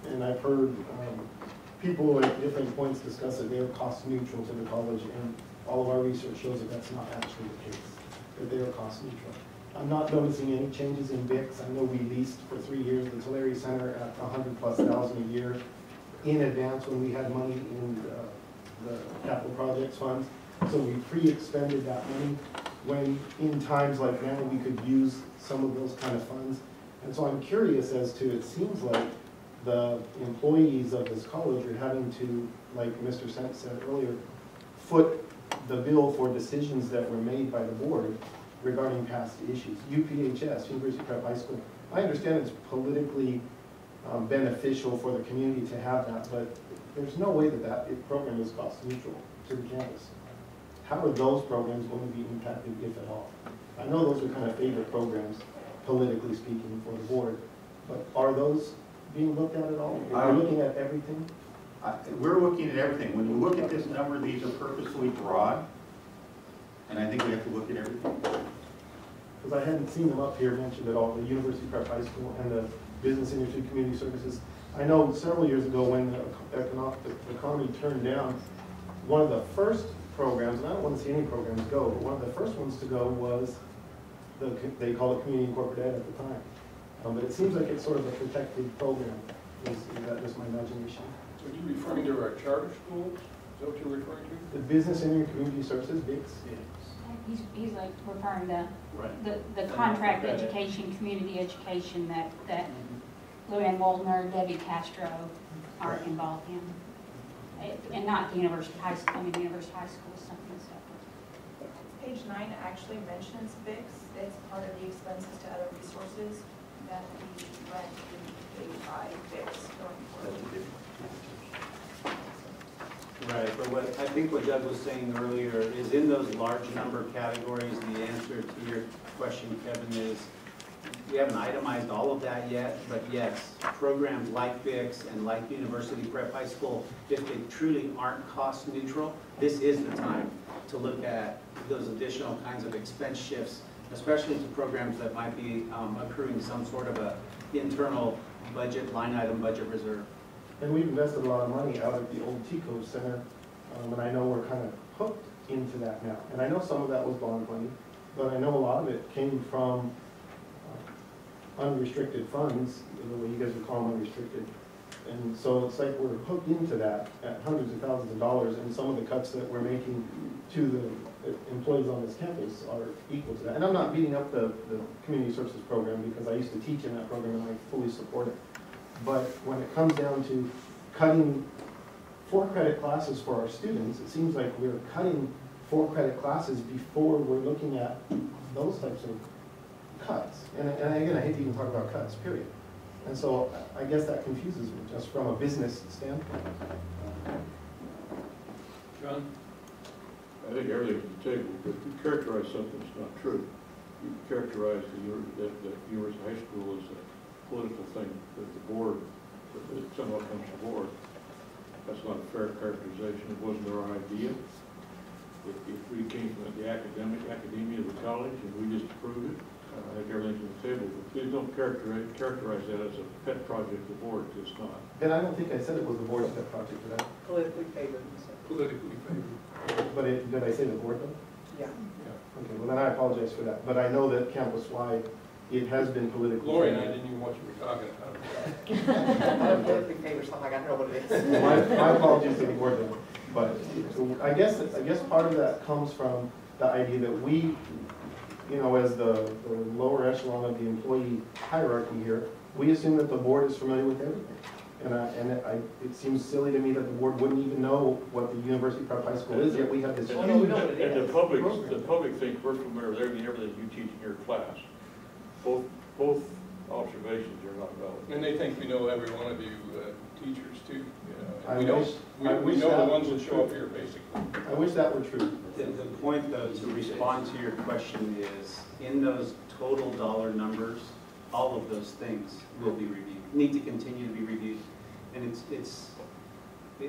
H: And I've heard people at different points discuss that they're cost neutral to the college, and all of our research shows that that's not actually the case, that they are cost neutral. I'm not noticing any changes in VIX. I know we leased for 3 years the Tulare Center at $100,000+ a year in advance when we had money in the capital projects funds. So we pre-expended that money when in times like now we could use some of those kind of funds. And so I'm curious as to, it seems like the employees of this college are having to, like Mr. Sent said earlier, foot the bill for decisions that were made by the board regarding past issues. UPHS, University Prep High School, I understand it's politically beneficial for the community to have that, but there's no way that that program is cost neutral to the campus. How are those programs going to be impacted, if at all? I know those are kind of favorite programs, politically speaking, for the board, but are those being looked at all? Are we looking at everything?
G: We're looking at everything. When you look at this number, these are purposely broad, and I think we have to look at everything.
H: Because I hadn't seen them up here mentioned at all, the University Prep High School and the Business Industry Community Services. I know several years ago when the economy turned down, one of the first programs, and I don't want to see any programs go, but one of the first ones to go was, they call it Community and Corporate Ed at the time. But it seems like it's sort of a protected program. Is that just my imagination?
A: Are you referring to our charter schools? Is that what you're referring to?
H: The Business and Community Services, BICS?
I: He's like referring to
A: Right.
I: the contract education, community education that Luann Waldner, Debbie Castro are involved in. And not the University High School. I mean, the University High School is something separate.
J: Page 9 actually mentions VIX. It's part of the expenses to other resources that we rent to be paid by VIX going forward.
D: Right, but I think what Doug was saying earlier is in those large number categories, the answer to your question, Kevin, is we haven't itemized all of that yet, but yes, programs like VIX and like University Prep High School, if they truly aren't cost neutral, this is the time to look at those additional kinds of expense shifts, especially to programs that might be accruing some sort of a internal budget, line item budget reserve.
H: And we've invested a lot of money out at the old TCO Center, and I know we're kind of hooked into that now. And I know some of that was bond money, but I know a lot of it came from unrestricted funds, the way you guys would call them, unrestricted. And so it's like we're hooked into that at hundreds of thousands of dollars, and some of the cuts that we're making to the employees on this campus are equal to that. And I'm not beating up the community services program because I used to teach in that program and I fully support it. But when it comes down to cutting 4-credit classes for our students, it seems like we're cutting 4-credit classes before we're looking at those types of cuts. And again, I hate to even talk about cuts, period. And so I guess that confuses me just from a business standpoint.
A: John?
E: I think everything's on the table, but you characterize something that's not true. You characterize that University High School as a political thing, that the board, that somehow comes to board. That's not a fair characterization. It wasn't our idea. If we came from the academia of the college and we just approved it, I think everything's on the table, but please don't characterize that as a pet project of the board, 'cause it's not.
H: And I don't think I said it was the board's pet project, did I?
J: Politically favored.
A: Politically favored.
H: But did I say the board though?
J: Yeah.
H: Okay, well then I apologize for that, but I know that campus-wide, it has been politically.
A: Lori and I didn't even know what you were talking about.
J: I don't politically favor something, I don't know what it is.
H: My apologies to the board then, but I guess part of that comes from the idea that we, you know, as the lower echelon of the employee hierarchy here, we assume that the board is familiar with everything. It seems silly to me that the board wouldn't even know what the University Prep High School is, yet we have this huge.
J: we know what it
E: And
J: is.
E: the public thinks we're familiar with everything you teach in your class. Both observations are not valid.
A: And they think we know every one of you teachers too. You know.
H: I
A: We don't.
H: wish-
A: We
H: I wish
A: know the
H: that
A: ones
H: was
A: that show up here, basically.
H: I wish that were true.
D: The point, though, to respond to your question is, in those total dollar numbers, all of those things will be reviewed, need to continue to be reviewed. And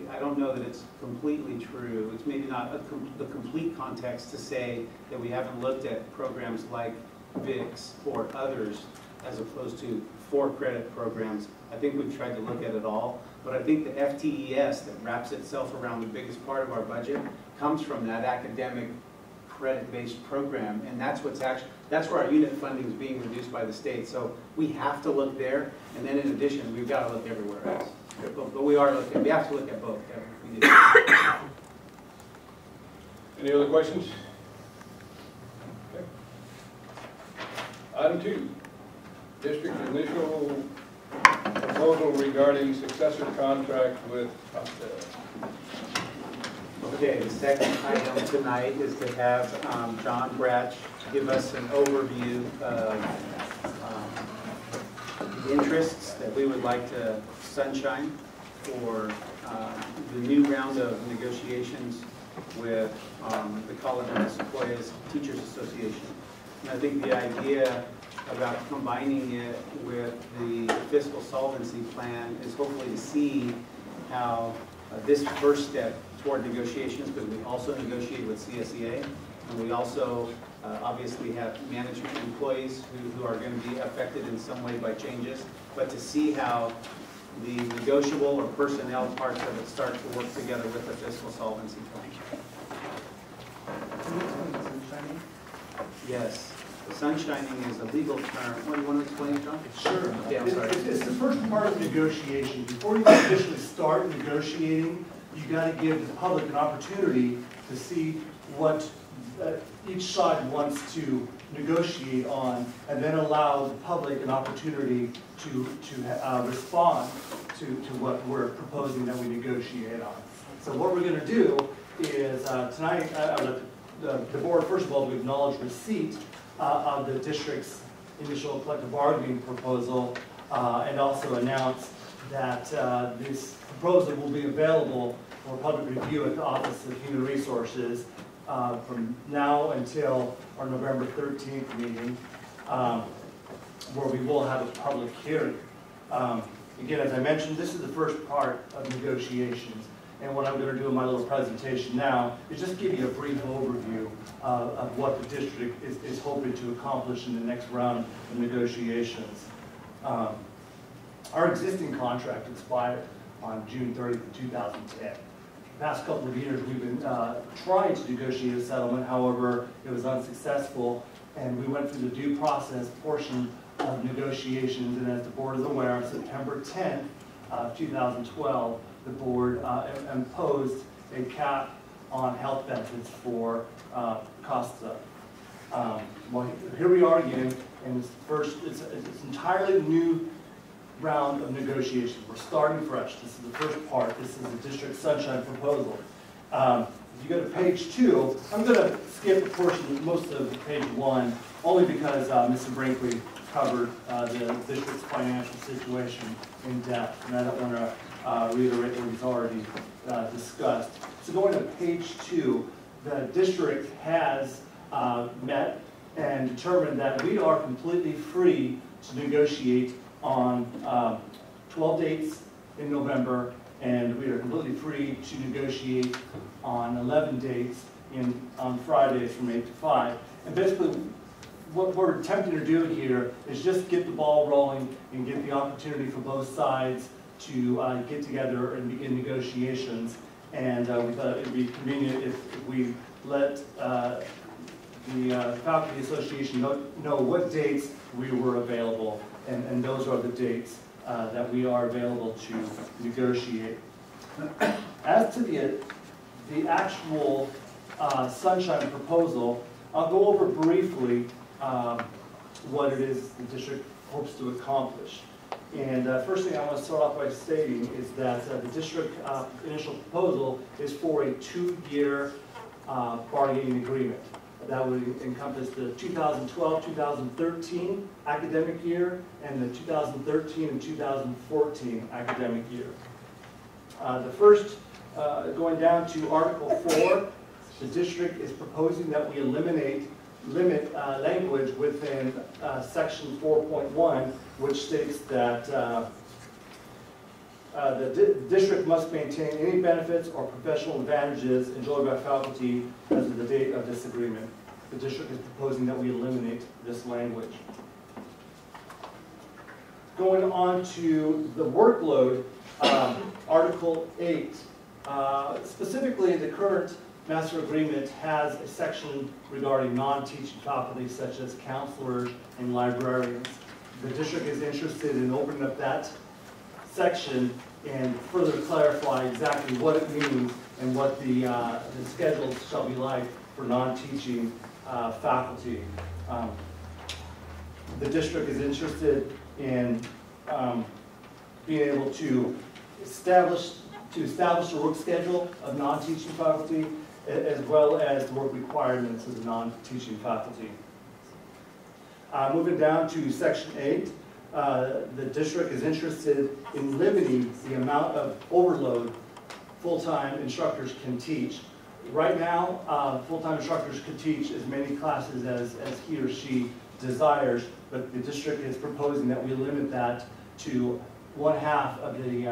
D: I don't know that it's completely true. It's maybe not the complete context to say that we haven't looked at programs like VIX or others as opposed to 4-credit programs. I think we've tried to look at it all, but I think the FTES that wraps itself around the biggest part of our budget comes from that academic credit-based program, and that's where our unit funding is being reduced by the state. So we have to look there, and then in addition, we've got to look everywhere else. But we have to look at both. We do.
A: Any other questions? Okay. Item 2, district initial proposal regarding successor contract with Costello.
D: Okay, the second item tonight is to have John Bratch give us an overview of the interests that we would like to sunshine for the new round of negotiations with the College of Sequoia's Teachers Association. And I think the idea about combining it with the fiscal solvency plan is hopefully to see how this first step toward negotiations, because we also negotiate with CSEA, and we also obviously have management employees who are going to be affected in some way by changes, but to see how the negotiable or personnel parts of it start to work together with the fiscal solvency plan. Yes, sunshining is a legal term. What do you want to explain, John?
K: Sure.
D: Okay, I'm sorry.
K: It's the first part of negotiation. Before you can officially start negotiating, you got to give the public an opportunity to see what each side wants to negotiate on, and then allow the public an opportunity to respond to what we're proposing that we negotiate on. So what we're going to do is tonight, the board, first of all, to acknowledge receipt of the district's initial collective bargaining proposal, and also announce that this proposal will be available for public review at the Office of Human Resources from now until our November 13th meeting, where we will have a public hearing. Again, as I mentioned, this is the first part of negotiations. And what I'm going to do in my little presentation now is just give you a brief overview of what the district is hoping to accomplish in the next round of negotiations. Our existing contract expired on June 30th, 2010. The past couple of years, we've been trying to negotiate a settlement. However, it was unsuccessful, and we went through the due process portion of negotiations. And as the board is aware, on September 10th, 2012, the board imposed a cap on health benefits for Costa. Well, here we are again, and it's entirely new round of negotiations. We're starting fresh. This is the first part. This is the District Sunshine proposal. If you go to page 2, I'm going to skip a portion, most of page 1, only because Mr. Brinkley covered the district's financial situation in depth, and I don't want to reiterate what he's already discussed. So going to page 2, the district has met and determined that we are completely free to negotiate on 12 dates in November, and we are completely free to negotiate on 11 dates on Fridays from 8 to 5. And basically, what we're attempting to do here is just get the ball rolling and get the opportunity for both sides to get together and begin negotiations. And we thought it'd be convenient if we let the Faculty Association know what dates we were available, and those are the dates that we are available to negotiate. As to the actual Sunshine proposal, I'll go over briefly what it is the district hopes to accomplish. And first thing I want to start off by stating is that the district initial proposal is for a 2-year bargaining agreement. That would encompass the 2012-2013 academic year and the 2013 and 2014 academic year. The first, going down to Article 4, the district is proposing that we limit language within Section 4.1, which states that the district must maintain any benefits or professional advantages enjoyed by faculty as of the date of this agreement. The district is proposing that we eliminate this language. Going on to the workload, Article 8. Specifically, the current master agreement has a section regarding non-teaching faculty such as counselors and librarians. The district is interested in opening up that section and further clarify exactly what it means and what the schedules shall be like for non-teaching faculty. The district is interested in being able to establish a work schedule of non-teaching faculty, as well as the work requirements of the non-teaching faculty. Moving down to Section 8, the district is interested in limiting the amount of overload full-time instructors can teach. Right now, full-time instructors can teach as many classes as he or she desires, but the district is proposing that we limit that to 1/2 of the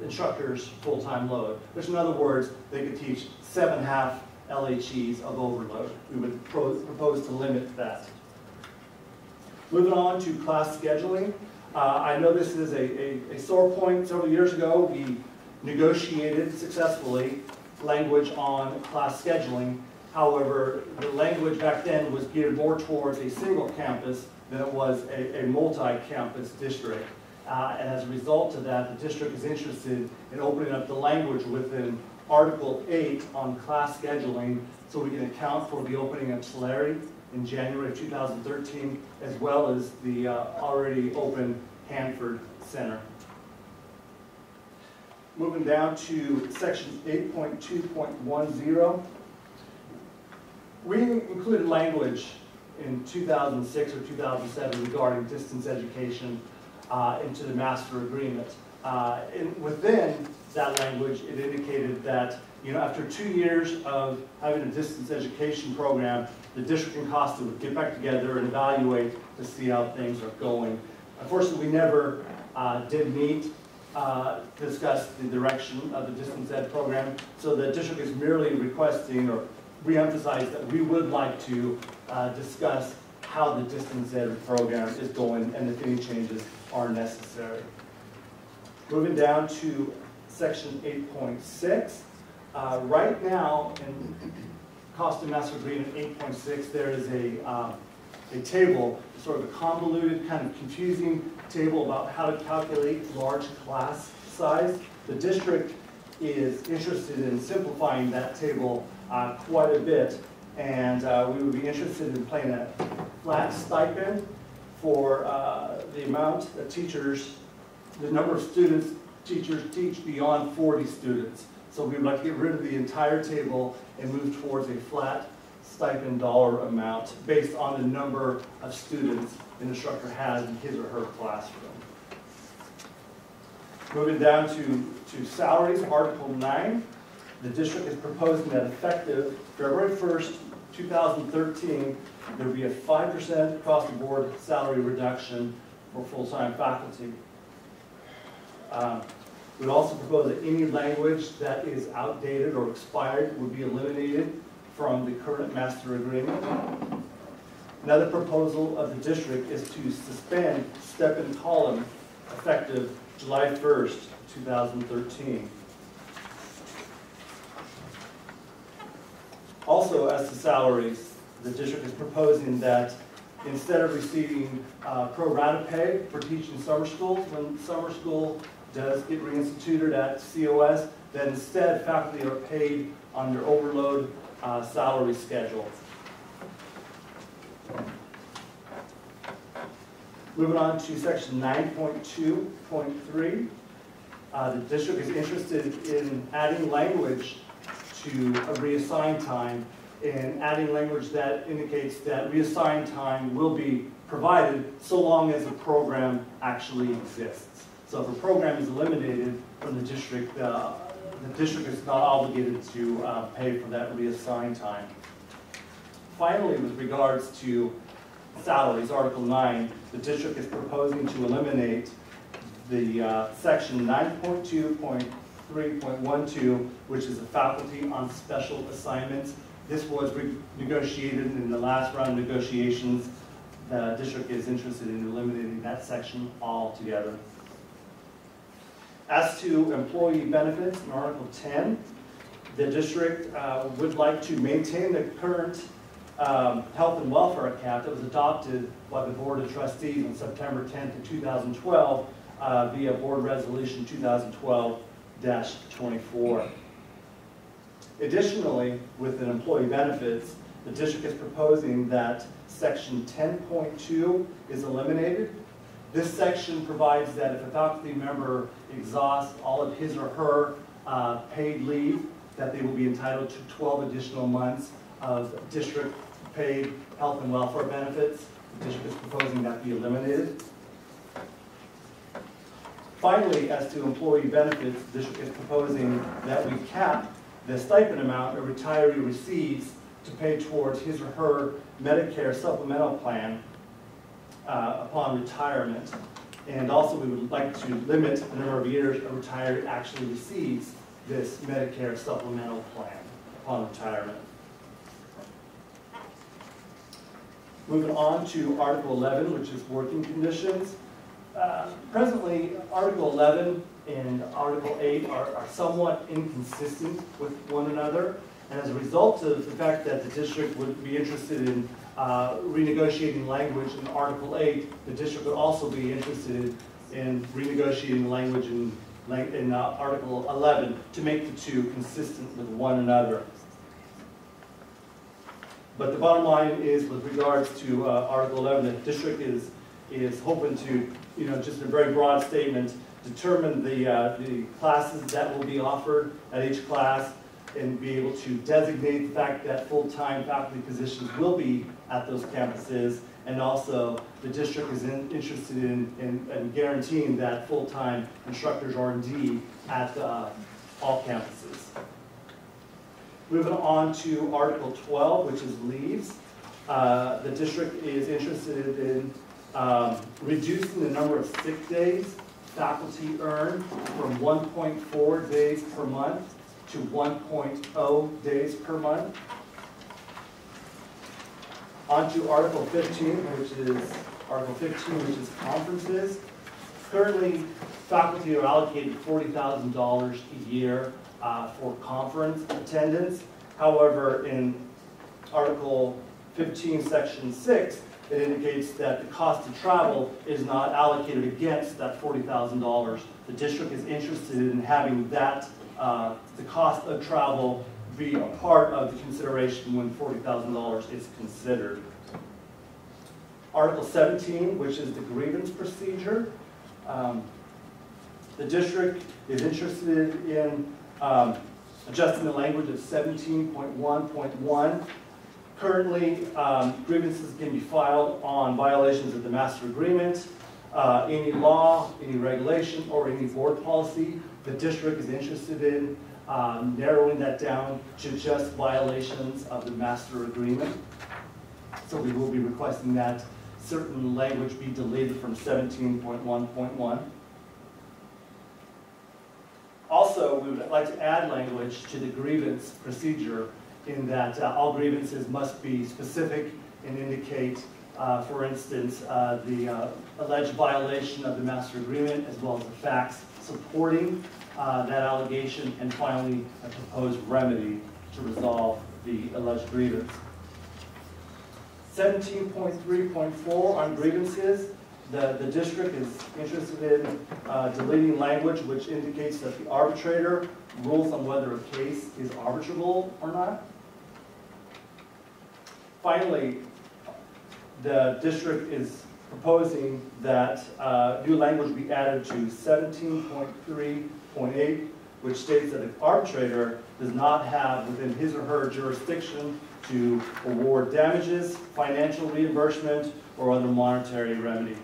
K: instructor's full-time load. Which, in other words, they could teach 7/2 LHEs of overload. We would propose to limit that. Moving on to class scheduling. I know this is a sore point. Several years ago, we negotiated successfully language on class scheduling. However, the language back then was geared more towards a single campus than it was a multi-campus district. And as a result of that, the district is interested in opening up the language within Article 8 on class scheduling so we can account for the opening of Tulare in January of 2013, as well as the already open Hanford Center. Moving down to Section 8.2.10. We included language in 2006 or 2007 regarding distance education into the master agreement. And within that language, it indicated that after 2 years of having a distance education program, the district and COSTA would get back together and evaluate to see how things are going. Unfortunately, we never did meet to discuss the direction of the distance ed program, so the district is merely requesting or re-emphasize that we would like to discuss how the distance ed program is going and if any changes are necessary. Moving down to Section 8.6. Right now, in COSTA Master Agreement 8.6, there is a table, sort of a convoluted, kind of confusing table about how to calculate large class size. The district is interested in simplifying that table quite a bit, and we would be interested in paying a flat stipend for the amount that the number of students teachers teach beyond 40 students. So we would like to get rid of the entire table and move towards a flat stipend dollar amount based on the number of students an instructor has in his or her classroom. Moving down to salaries, Article 9. The district is proposing that effective February 1st, 2013, there will be a 5% across the board salary reduction for full-time faculty. We'd also propose that any language that is outdated or expired would be eliminated from the current master agreement. Another proposal of the district is to suspend step and column effective July 1st, 2013. Also, as to salaries, the district is proposing that instead of receiving pro rata pay for teaching summer school, when summer school does get reinstituted at COS, then instead faculty are paid on their overload salary schedule. Moving on to section 9.2.3, the district is interested in adding language to a reassigned time, and adding language that indicates that reassigned time will be provided so long as the program actually exists. So if a program is eliminated from the district is not obligated to pay for that reassigned time. Finally, with regards to salaries, Article 9, the district is proposing to eliminate the section 9.2.3.12, which is the faculty on special assignments. This was negotiated in the last round of negotiations. The district is interested in eliminating that section altogether. As to employee benefits, in Article 10, the district would like to maintain the current health and welfare cap that was adopted by the Board of Trustees on September 10th of 2012 via Board Resolution 2012-24. Additionally, within employee benefits, the district is proposing that section 10.2 is eliminated. This section provides that if a faculty member exhausts all of his or her paid leave, that they will be entitled to 12 additional months of district-paid health and welfare benefits. The district is proposing that be eliminated. Finally, as to employee benefits, the district is proposing that we cap the stipend amount a retiree receives to pay towards his or her Medicare supplemental plan upon retirement. And also we would like to limit the number of years a retiree actually receives this Medicare supplemental plan upon retirement. Moving on to Article 11, which is working conditions. Presently, Article 11 and Article 8 are somewhat inconsistent with one another. And as a result of the fact that the district would be interested in renegotiating language in Article 8, the district would also be interested in renegotiating language in Article 11 to make the two consistent with one another. But the bottom line is, with regards to Article 11, the district is hoping to, just a very broad statement, determine the classes that will be offered at each class and be able to designate the fact that full-time faculty positions will be at those campuses. And also, the district is interested in guaranteeing that full-time instructors are indeed at all campuses. Moving on to Article 12, which is leaves. The district is interested in reducing the number of sick days faculty earn from 1.4 days per month to 1.0 days per month. On to Article 15, which is conferences. Currently, faculty are allocated $40,000 a year for conference attendance. However, in Article 15, Section 6, it indicates that the cost of travel is not allocated against that $40,000. The district is interested in having that, the cost of travel be a part of the consideration when $40,000 is considered. Article 17, which is the grievance procedure. The district is interested in adjusting the language of 17.1.1. Currently, grievances can be filed on violations of the master agreement, any law, any regulation, or any board policy. The district is interested in narrowing that down to just violations of the master agreement. So we will be requesting that certain language be deleted from 17.1.1. Also, we would like to add language to the grievance procedure in that all grievances must be specific and indicate, for instance, the alleged violation of the master agreement, as well as the facts supporting that allegation, and finally, a proposed remedy to resolve the alleged grievance. 17.3.4 on grievances. The district is interested in deleting language which indicates that the arbitrator rules on whether a case is arbitrable or not. Finally, the district is proposing that new language be added to 17.3.8, which states that an arbitrator does not have within his or her jurisdiction to award damages, financial reimbursement, or other monetary remedy.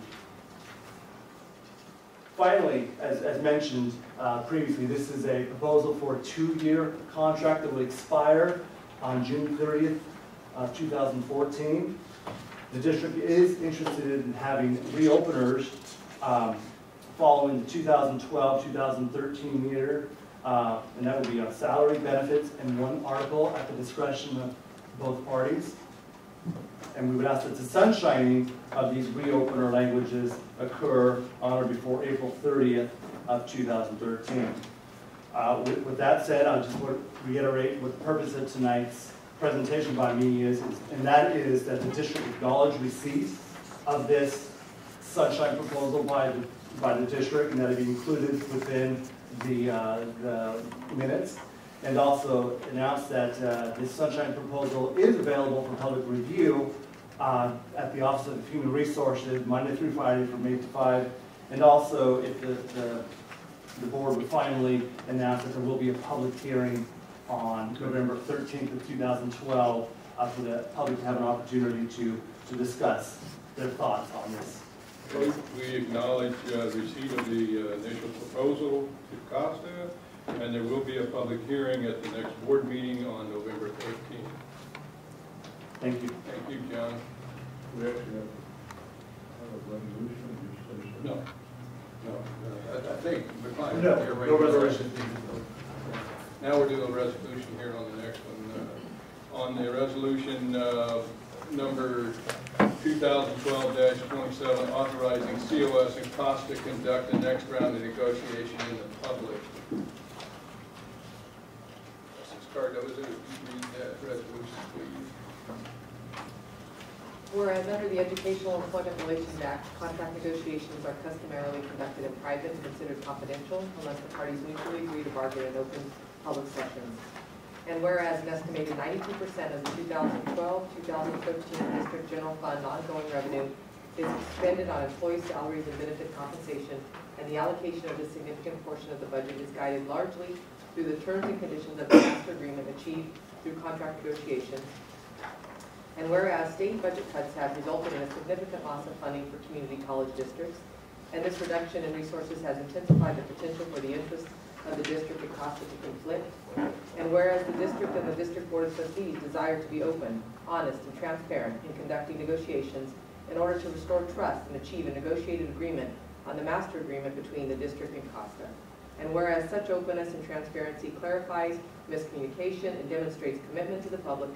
K: Finally, as mentioned previously, this is a proposal for a 2-year contract that will expire on June 30th of 2014. The district is interested in having reopeners following the 2012-2013 year, and that will be on salary, benefits, and 1 article at the discretion of both parties. And we would ask that the sunshining of these reopener languages occur on or before April 30th of 2013. With that said, I just want to reiterate what the purpose of tonight's presentation by me is, and that is that the district acknowledge receipt of this sunshine proposal by the district, and that it be included within the minutes, and also announce that this sunshine proposal is available for public review at the Office of Human Resources Monday through Friday from 8 to 5, and also if the board would finally announce that there will be a public hearing on November 13th of 2012 for the public to have an opportunity to discuss their thoughts on this.
A: We acknowledge receipt of the initial proposal to Costa, and there will be a public hearing at the next board meeting on November 13th.
K: Thank you.
A: Thank you, John.
E: We actually have a resolution, or just
A: No, I think the client.
K: No resolution.
A: Now we're doing a resolution here on the next one. On the resolution number 2012-27, authorizing COS and Costa to conduct the next round of negotiation in the public. Mrs. Cardoza, if you read that resolution, please.
L: Whereas under the Educational Employment Relations Act, contract negotiations are customarily conducted in private and considered confidential unless the parties mutually agree to bargain in open public sessions. And whereas an estimated 92% of the 2012-2013 District General Fund ongoing revenue is expended on employee salaries and benefit compensation, and the allocation of a significant portion of the budget is guided largely through the terms and conditions of the master agreement achieved through contract negotiations. And whereas state budget cuts have resulted in a significant loss of funding for community college districts, and this reduction in resources has intensified the potential for the interests of the district and Costa to conflict. And whereas the district and the district board of trustees desire to be open, honest, and transparent in conducting negotiations in order to restore trust and achieve a negotiated agreement on the master agreement between the district and Costa. And whereas such openness and transparency clarifies miscommunication and demonstrates commitment to the public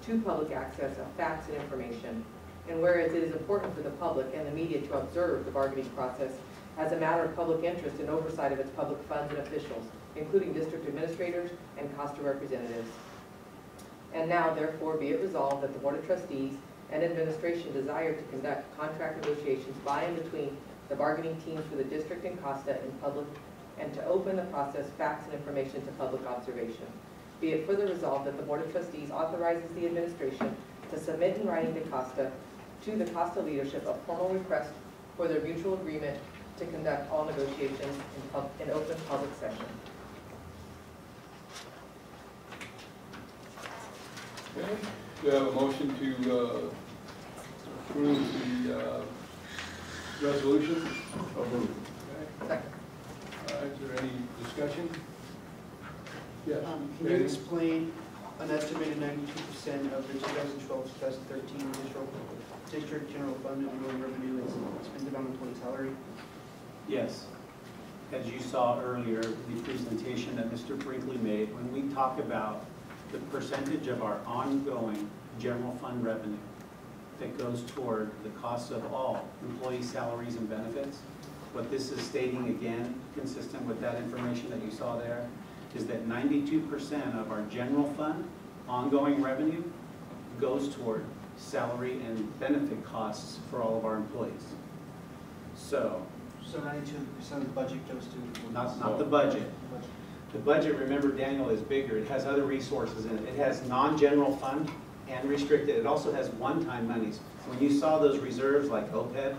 L: to public access of facts and information. And whereas it is important for the public and the media to observe the bargaining process as a matter of public interest and oversight of its public funds and officials, including district administrators and Costa representatives. And now, therefore, be it resolved that the Board of Trustees and administration desire to conduct contract negotiations by and between the bargaining teams for the district and Costa in public, and to open the process, facts, and information to public observation. Be it further resolved that the Board of Trustees authorizes the administration to submit in writing to the Costa leadership a formal request for their mutual agreement to conduct all negotiations in open public session.
A: Okay. Do you have a motion to approve the resolution?
E: approved.
A: Okay.
L: Second.
A: All right, is there any discussion? Yes.
M: Can you explain an estimated 92% of the 2012-2013 district general fund ongoing revenue is expended on employee salary?
D: Yes. As you saw earlier, the presentation that Mr. Brinkley made, when we talk about the percentage of our ongoing general fund revenue goes toward the cost of all employee salaries and benefits. What this is stating again, consistent with that information that you saw there, is that 92% of our general fund ongoing revenue goes toward salary and benefit costs for all of our employees. So,
M: So 92% of the budget goes to?
D: not the budget. The budget, remember Daniel, is bigger. It has other resources in it. It has non-general fund and restricted. It also has one-time monies. When you saw those reserves like OPEB,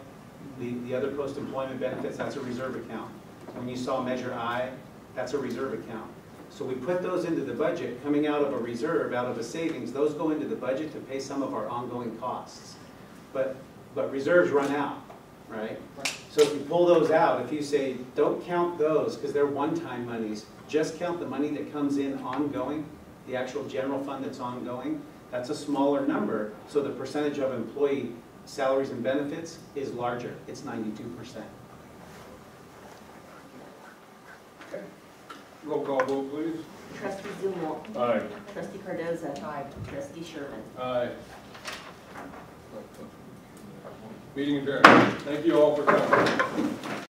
D: the other post-employment benefits, that's a reserve account. When you saw Measure I, that's a reserve account. So we put those into the budget, coming out of a reserve, out of a savings. Those go into the budget to pay some of our ongoing costs. But reserves run out, right? So if you pull those out, if you say, don't count those because they're one-time monies, just count the money that comes in ongoing, the actual general fund that's ongoing, that's a smaller number, so the percentage of employee salaries and benefits is larger. It's 92%.
A: Okay. Roll call vote, please.
N: Trustee Zumwalt.
A: Aye.
N: Trustee Cardoza. Aye. Trustee Sherman.
A: Aye. Meeting adjourned. Thank you all for coming.